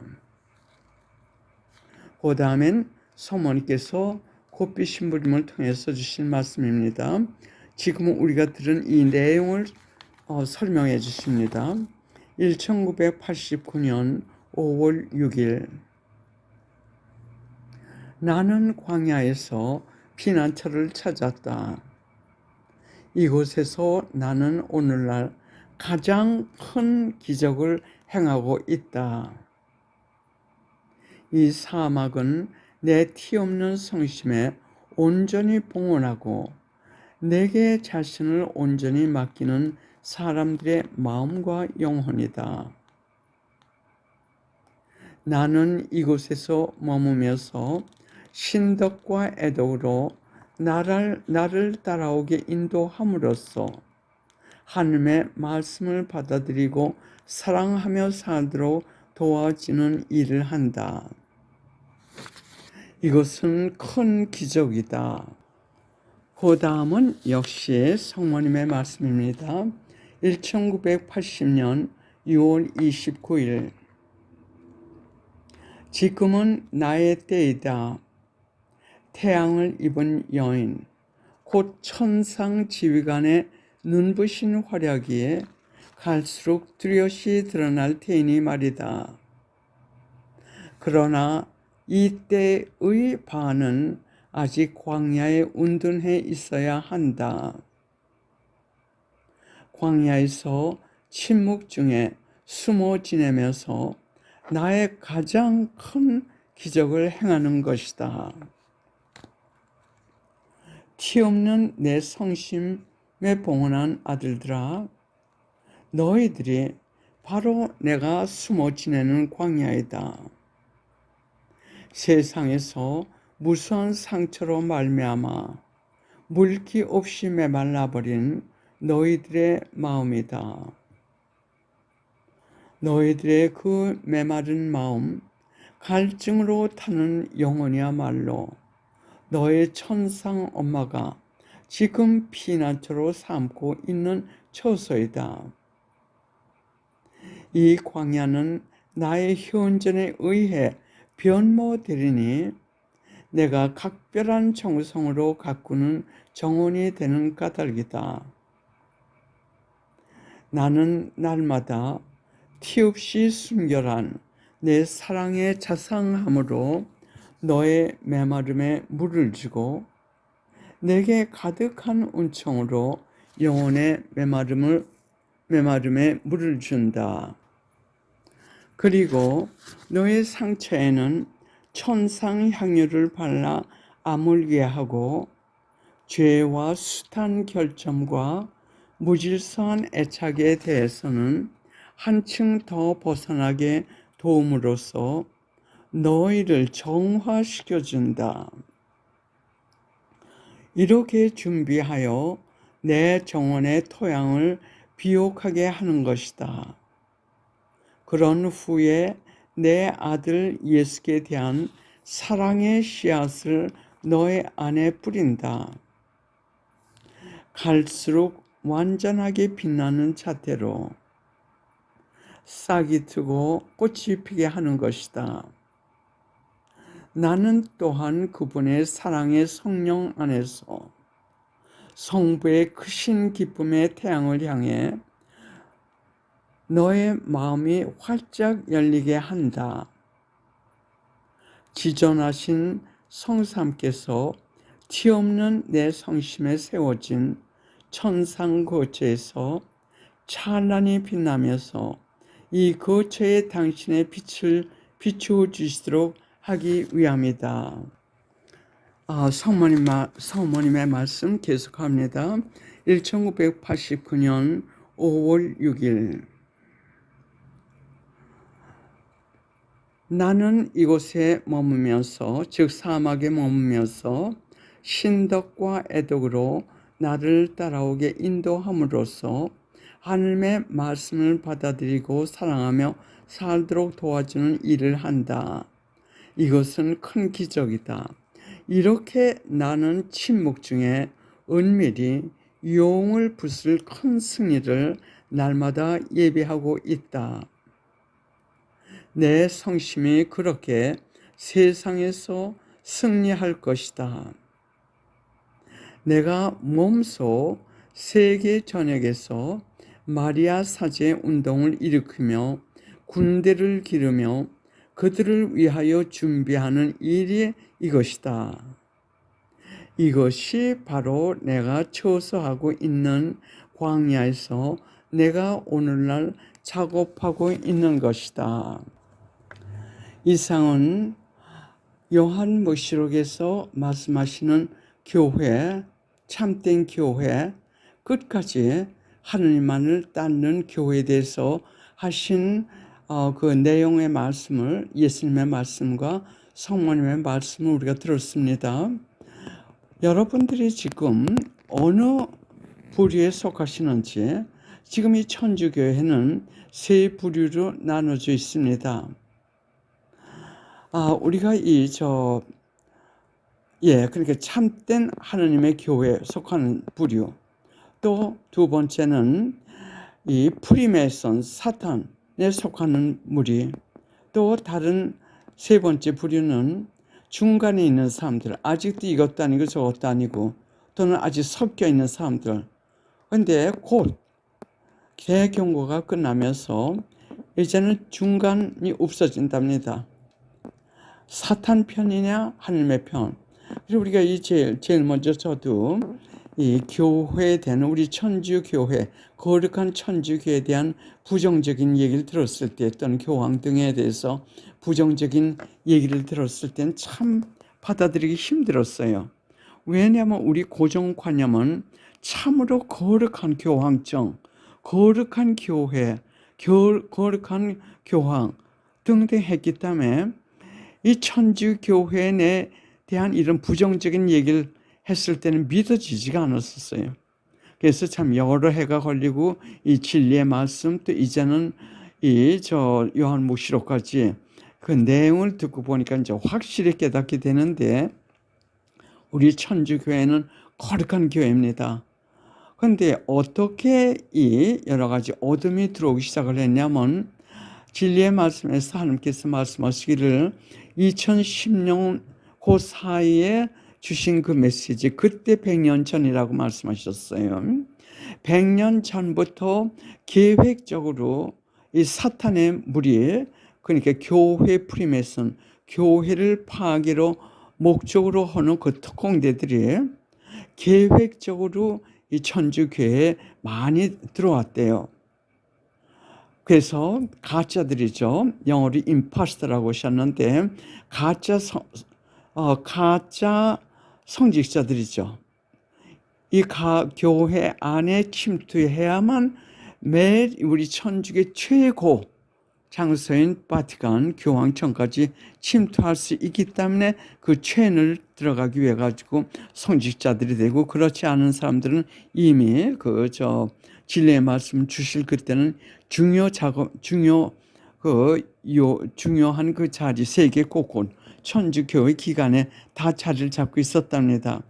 그 다음엔 성모님께서 곱비 심부름을 통해서 주신 말씀입니다. 지금 우리가 들은 이 내용을 설명해 주십니다. 1989년 5월 6일. 나는 광야에서 피난처를 찾았다. 이곳에서 나는 오늘날 가장 큰 기적을 행하고 있다. 이 사막은 내 티 없는 성심에 온전히 봉헌하고 내게 자신을 온전히 맡기는 사람들의 마음과 영혼이다. 나는 이곳에서 머무면서 신덕과 애독으로 나를 따라오게 인도함으로써 하나님의 말씀을 받아들이고 사랑하며 살도록 도와주는 일을 한다. 이것은 큰 기적이다. 그 다음은 역시 성모님의 말씀입니다. 1980년 6월 29일. 지금은 나의 때이다. 태양을 입은 여인, 곧 천상 지휘관의 눈부신 활약이 갈수록 뚜렷이 드러날 테니 말이다. 그러나 이때의 반은 아직 광야에 운둔해 있어야 한다. 광야에서 침묵 중에 숨어 지내면서 나의 가장 큰 기적을 행하는 것이다. 티 없는 내 성심에 봉헌한 아들들아, 너희들이 바로 내가 숨어 지내는 광야이다. 세상에서 무수한 상처로 말미암아 물기 없이 메말라버린 너희들의 마음이다. 너희들의 그 메마른 마음, 갈증으로 타는 영혼이야말로 너의 천상 엄마가 지금 피난처로 삼고 있는 처소이다. 이 광야는 나의 현존에 의해 변모되리니 내가 각별한 정성으로 가꾸는 정원이 되는 까닭이다. 나는 날마다 티 없이 순결한 내 사랑의 자상함으로 너의 메마름에 물을 주고 내게 가득한 은총으로 영혼의 메마름에 물을 준다. 그리고 너의 상처에는 천상 향유를 발라 아물게 하고 죄와 숱한 결점과 무질서한 애착에 대해서는 한층 더 벗어나게 도움으로써 너희를 정화시켜준다. 이렇게 준비하여 내 정원의 토양을 비옥하게 하는 것이다. 그런 후에 내 아들 예수께 대한 사랑의 씨앗을 너의 안에 뿌린다. 갈수록 완전하게 빛나는 자태로 싹이 트고 꽃이 피게 하는 것이다. 나는 또한 그분의 사랑의 성령 안에서 성부의 크신 기쁨의 태양을 향해 너의 마음이 활짝 열리게 한다. 지존하신 성삼께서 티없는 내 성심에 세워진 천상 거처에서 찬란히 빛나면서 이 거처에 당신의 빛을 비추어 주시도록 하기 위함이다. 성모님의 말씀 계속합니다. 1989년 5월 6일 나는 이곳에 머무면서 즉 사막에 머무면서 신덕과 애덕으로 나를 따라오게 인도함으로써 하나님의 말씀을 받아들이고 사랑하며 살도록 도와주는 일을 한다. 이것은 큰 기적이다. 이렇게 나는 침묵 중에 은밀히 용을 부술 큰 승리를 날마다 예비하고 있다. 내 성심이 그렇게 세상에서 승리할 것이다. 내가 몸소 세계 전역에서 마리아 사제 운동을 일으키며 군대를 기르며 그들을 위하여 준비하는 일이 이것이다. 이것이 바로 내가 처소하고 있는 광야에서 내가 오늘날 작업하고 있는 것이다. 이상은 요한무시록에서 말씀하시는 교회, 참된 교회, 끝까지 하느님만을 따르는 교회에 대해서 하신 그 내용의 말씀을, 예수님의 말씀과 성모님의 말씀을 우리가 들었습니다. 여러분들이 지금 어느 부류에 속하시는지, 지금 이 천주교회는 세 부류로 나눠져 있습니다. 우리가 그러니까 참된 하느님의 교회에 속하는 부류. 또 두 번째는 이 프리메이슨, 사탄에 속하는 무리. 또 다른 세 번째 부류는 중간에 있는 사람들, 아직도 이것도 아니고 저것도 아니고, 또는 아직 섞여 있는 사람들. 근데 곧 대경고가 끝나면서 이제는 중간이 없어진답니다. 사탄 편이냐 하나님의 편. 그리고 우리가 제일 먼저 저도 이 교회에 대한 우리 천주교회, 거룩한 천주교회에 대한 부정적인 얘기를 들었을 때, 또는 교황 등에 대해서 부정적인 얘기를 들었을 때는 참 받아들이기 힘들었어요. 왜냐하면 우리 고정관념은 참으로 거룩한 교황청, 거룩한 교회, 거룩한 교황 등등 했기 때문에 이 천주교회에 대한 이런 부정적인 얘기를 했을 때는 믿어지지가 않았었어요. 그래서 참 여러 해가 걸리고 이 진리의 말씀, 또 이제는 요한무시록까지 그 내용을 듣고 보니까 이제 확실히 깨닫게 되는데, 우리 천주교회는 거룩한 교회입니다. 그런데 어떻게 이 여러 가지 어둠이 들어오기 시작을 했냐면, 진리의 말씀에서 하나님께서 말씀하시기를 2010년 그 사이에 주신 그 메시지, 그때 100년 전이라고 말씀하셨어요. 100년 전부터 계획적으로 이 사탄의 무리, 그러니까 교회 프리메이슨, 교회를 파괴로 목적으로 하는 그 특공대들이 계획적으로 이 천주교회에 많이 들어왔대요. 그래서 가짜들이죠. 영어로 임파스터라고 하셨는데 가짜 성직자들이죠. 이 교회 안에 침투해야만 매일 우리 천주교 최고 장소인 바티칸 교황청까지 침투할 수 있기 때문에 그 체인을 들어가기 위해 가지고 성직자들이 되고, 그렇지 않은 사람들은 이미 진리의 말씀 주실 그때는 중요한 그 자리 세계 곳곳 천주교회 기관에 다 자리를 잡고 있었답니다.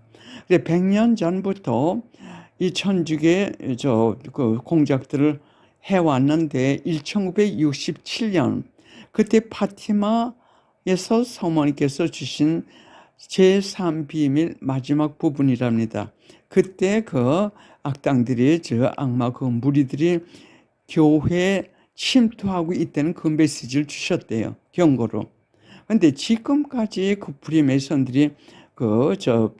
100년 전부터 이 천주교의 그 공작들을 해왔는데 1967년 그때 파티마에서 성모님께서 주신 제3비밀 마지막 부분이랍니다. 그때 그 악당들이, 악마 그 무리들이 교회에 침투하고 있다는 그 메시지를 주셨대요. 경고로. 근데 지금까지 그 프리메이슨들이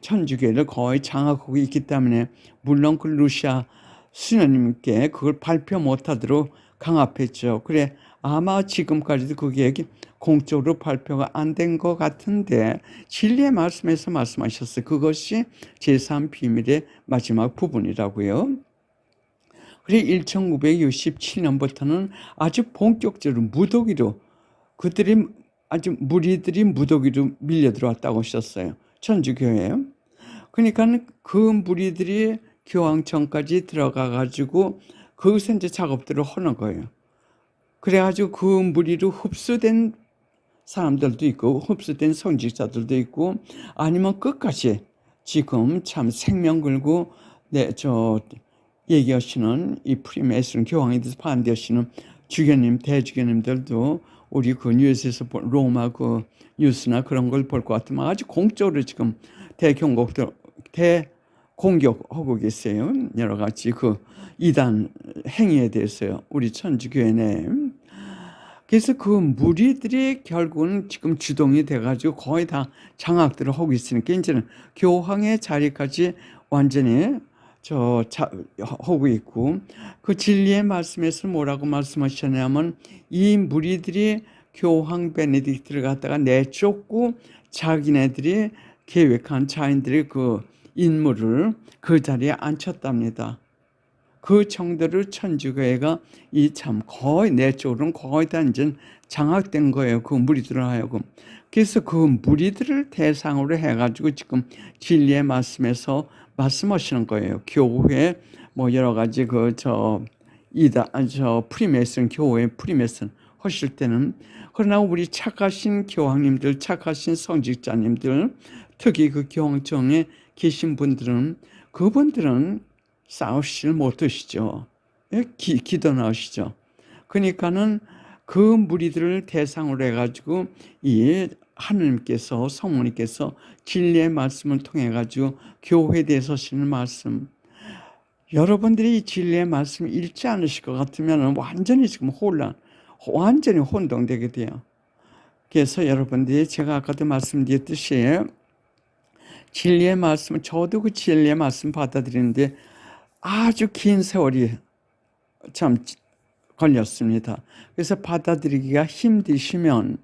천주교를 거의 장악하고 있기 때문에, 물론 그 루시아 수녀님께 그걸 발표 못하도록 강압했죠. 그래, 아마 지금까지도 그게 공적으로 발표가 안 된 것 같은데, 진리의 말씀에서 말씀하셨어요. 그것이 제3비밀의 마지막 부분이라고요. 그래, 1967년부터는 아주 본격적으로 무더기로 무리들이 무더기로 밀려 들어왔다고 하셨어요. 천주교회에. 그러니까 그 무리들이 교황청까지 들어가 가지고 거기서 이제 작업들을 하는 거예요. 그래가지고 그 무리로 흡수된 사람들도 있고, 흡수된 성직자들도 있고, 아니면 끝까지 지금 참 생명 걸고 얘기하시는 이 프리메이슨 교황에 대해서 반대하시는 주교님, 대주교님들도 우리 그 뉴스에서 로마 그 뉴스나 그런 걸 볼 것 같으면 아주 공적으로 지금 공격하고 계세요. 여러 가지 그 이단 행위에 대해서요. 우리 천주교회네. 그래서 그 무리들이 결국은 지금 주동이 돼가지고 거의 다 장악들을 하고 있으니까 이제는 교황의 자리까지 완전히 하고 있고, 그 진리의 말씀에서 뭐라고 말씀하셨냐면, 이 무리들이 교황 베네딕트를 갖다가 내쫓고 자기네들이 계획한 자인들의 그 인물을 그 자리에 앉혔답니다. 그 정도로 천주교회가 거의 내쪽으로는 거의 다 이제 장악된 거예요. 그 무리들을 하여금. 그래서 그 무리들을 대상으로 해가지고 지금 진리의 말씀에서 말씀하시는 거예요. 교회 여러 가지 프리메이슨 교회 프리메이슨 하실 때는, 그러나 우리 착하신 교황님들, 착하신 성직자님들, 특히 그 교황청에 계신 분들은 그분들은 싸우시질 못하시죠. 기도 나오시죠. 그러니까는 그 무리들을 대상으로 해가지고 이 하느님께서, 성모님께서 진리의 말씀을 통해 가지고 교회에 대해서 하시는 말씀, 여러분들이 이 진리의 말씀 읽지 않으실 것 같으면 완전히 지금 완전히 혼동되게 돼요. 그래서 여러분들이 제가 아까도 말씀드렸듯이 진리의 말씀, 저도 그 진리의 말씀 받아들이는데 아주 긴 세월이 참 걸렸습니다. 그래서 받아들이기가 힘드시면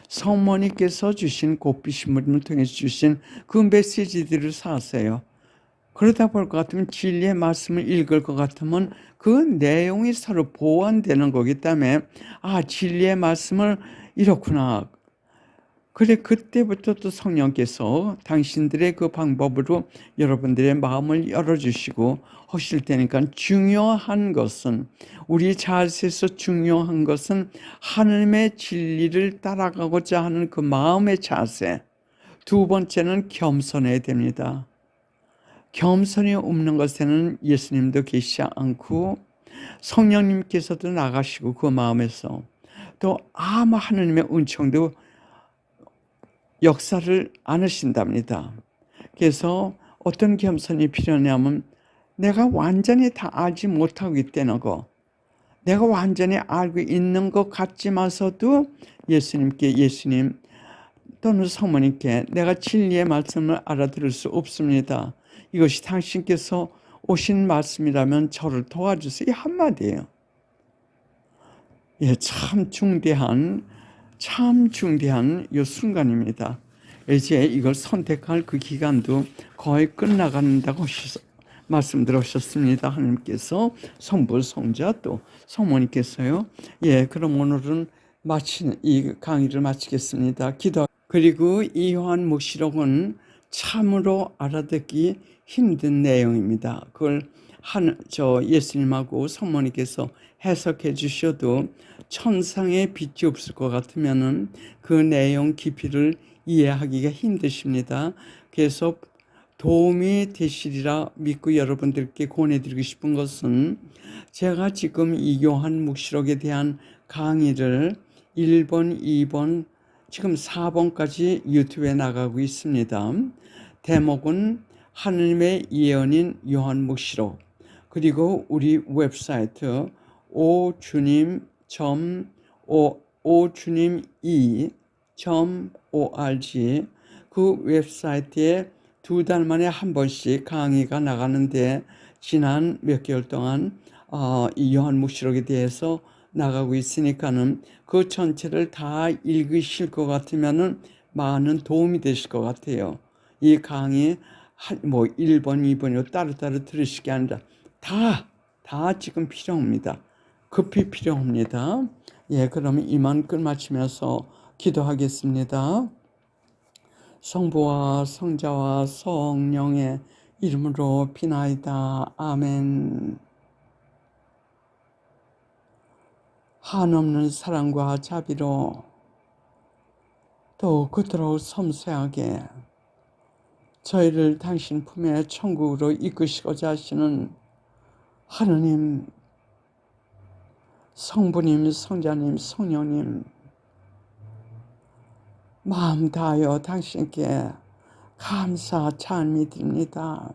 성모님께서 주신 곱비신물을 통해서 주신 그 메시지들을 사세요. 그러다 볼 것 같으면, 진리의 말씀을 읽을 것 같으면 그 내용이 서로 보완되는 거기 때문에, 진리의 말씀을 이렇구나. 그래, 그때부터 또 성령께서 당신들의 그 방법으로 여러분들의 마음을 열어주시고 하실 테니까, 중요한 것은, 우리 자세에서 중요한 것은 하나님의 진리를 따라가고자 하는 그 마음의 자세. 두 번째는 겸손해야 됩니다. 겸손이 없는 것에는 예수님도 계시지 않고 성령님께서도 나가시고 그 마음에서 또 아무 하나님의 은총도 역사를 안 하신답니다. 그래서 어떤 겸손이 필요하냐면, 내가 완전히 다 알지 못하고 있다는 거, 내가 완전히 알고 있는 것 같지만서도 예수님 또는 사모님께 내가 진리의 말씀을 알아들을 수 없습니다. 이것이 당신께서 오신 말씀이라면 저를 도와주세요. 이 한마디예요. 예, 참 중대한 이 순간입니다. 이제 이걸 선택할 그 기간도 거의 끝나간다고 말씀드렸었습니다. 하나님께서 성부, 성자 또 성모님께서요. 예, 그럼 오늘은 이 강의를 마치겠습니다. 그리고 이 요한 묵시록은 참으로 알아듣기 힘든 내용입니다. 그걸 예수님하고 성모님께서 해석해 주셔도 천상의 빛이 없을 것 같으면은 그 내용 깊이를 이해하기가 힘드십니다. 그래서 도움이 되시리라 믿고 여러분들께 권해드리고 싶은 것은 제가 지금 이 요한 묵시록에 대한 강의를 1번, 2번, 지금 4번까지 유튜브에 나가고 있습니다. 대목은 하느님의 예언인 요한 묵시록, 그리고 우리 웹사이트 오주님2.org 그 웹사이트에 2달 만에 한 번씩 강의가 나가는데 지난 몇 개월 동안 이 요한 묵시록에 대해서 나가고 있으니까는 그 전체를 다 읽으실 것 같으면은 많은 도움이 되실 것 같아요. 이 강의 뭐 1번, 2번으로 따로따로 들으시게 아니라 다 지금 필요합니다. 급히 필요합니다. 예, 그러면 이만 끝마치면서 기도하겠습니다. 성부와 성자와 성령의 이름으로 비나이다. 아멘. 한없는 사랑과 자비로 또 그토록 섬세하게 저희를 당신 품에 천국으로 이끄시고자 하시는 하느님, 성부님, 성자님, 성령님, 마음 다하여 당신께 감사 찬미 드립니다.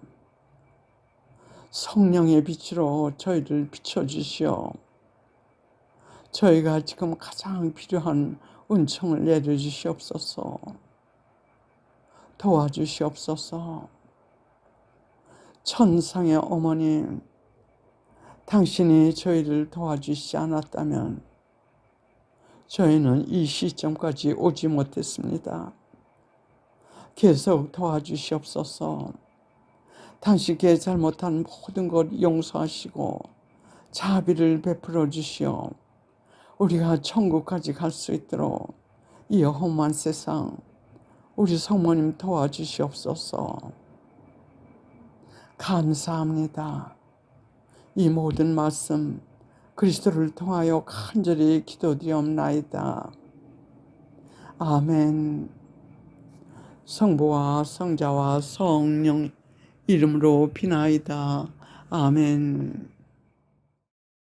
성령의 빛으로 저희를 비춰주시오. 저희가 지금 가장 필요한 은총을 내려주시옵소서. 도와주시옵소서. 천상의 어머님, 당신이 저희를 도와주시지 않았다면 저희는 이 시점까지 오지 못했습니다. 계속 도와주시옵소서. 당신께 잘못한 모든 것 용서하시고 자비를 베풀어 주시오. 우리가 천국까지 갈 수 있도록 이 험한 세상 우리 성모님 도와주시옵소서. 감사합니다. 이 모든 말씀 그리스도를 통하여 간절히 기도드리옵나이다. 아멘. 성부와 성자와 성령 이름으로 비나이다. 아멘.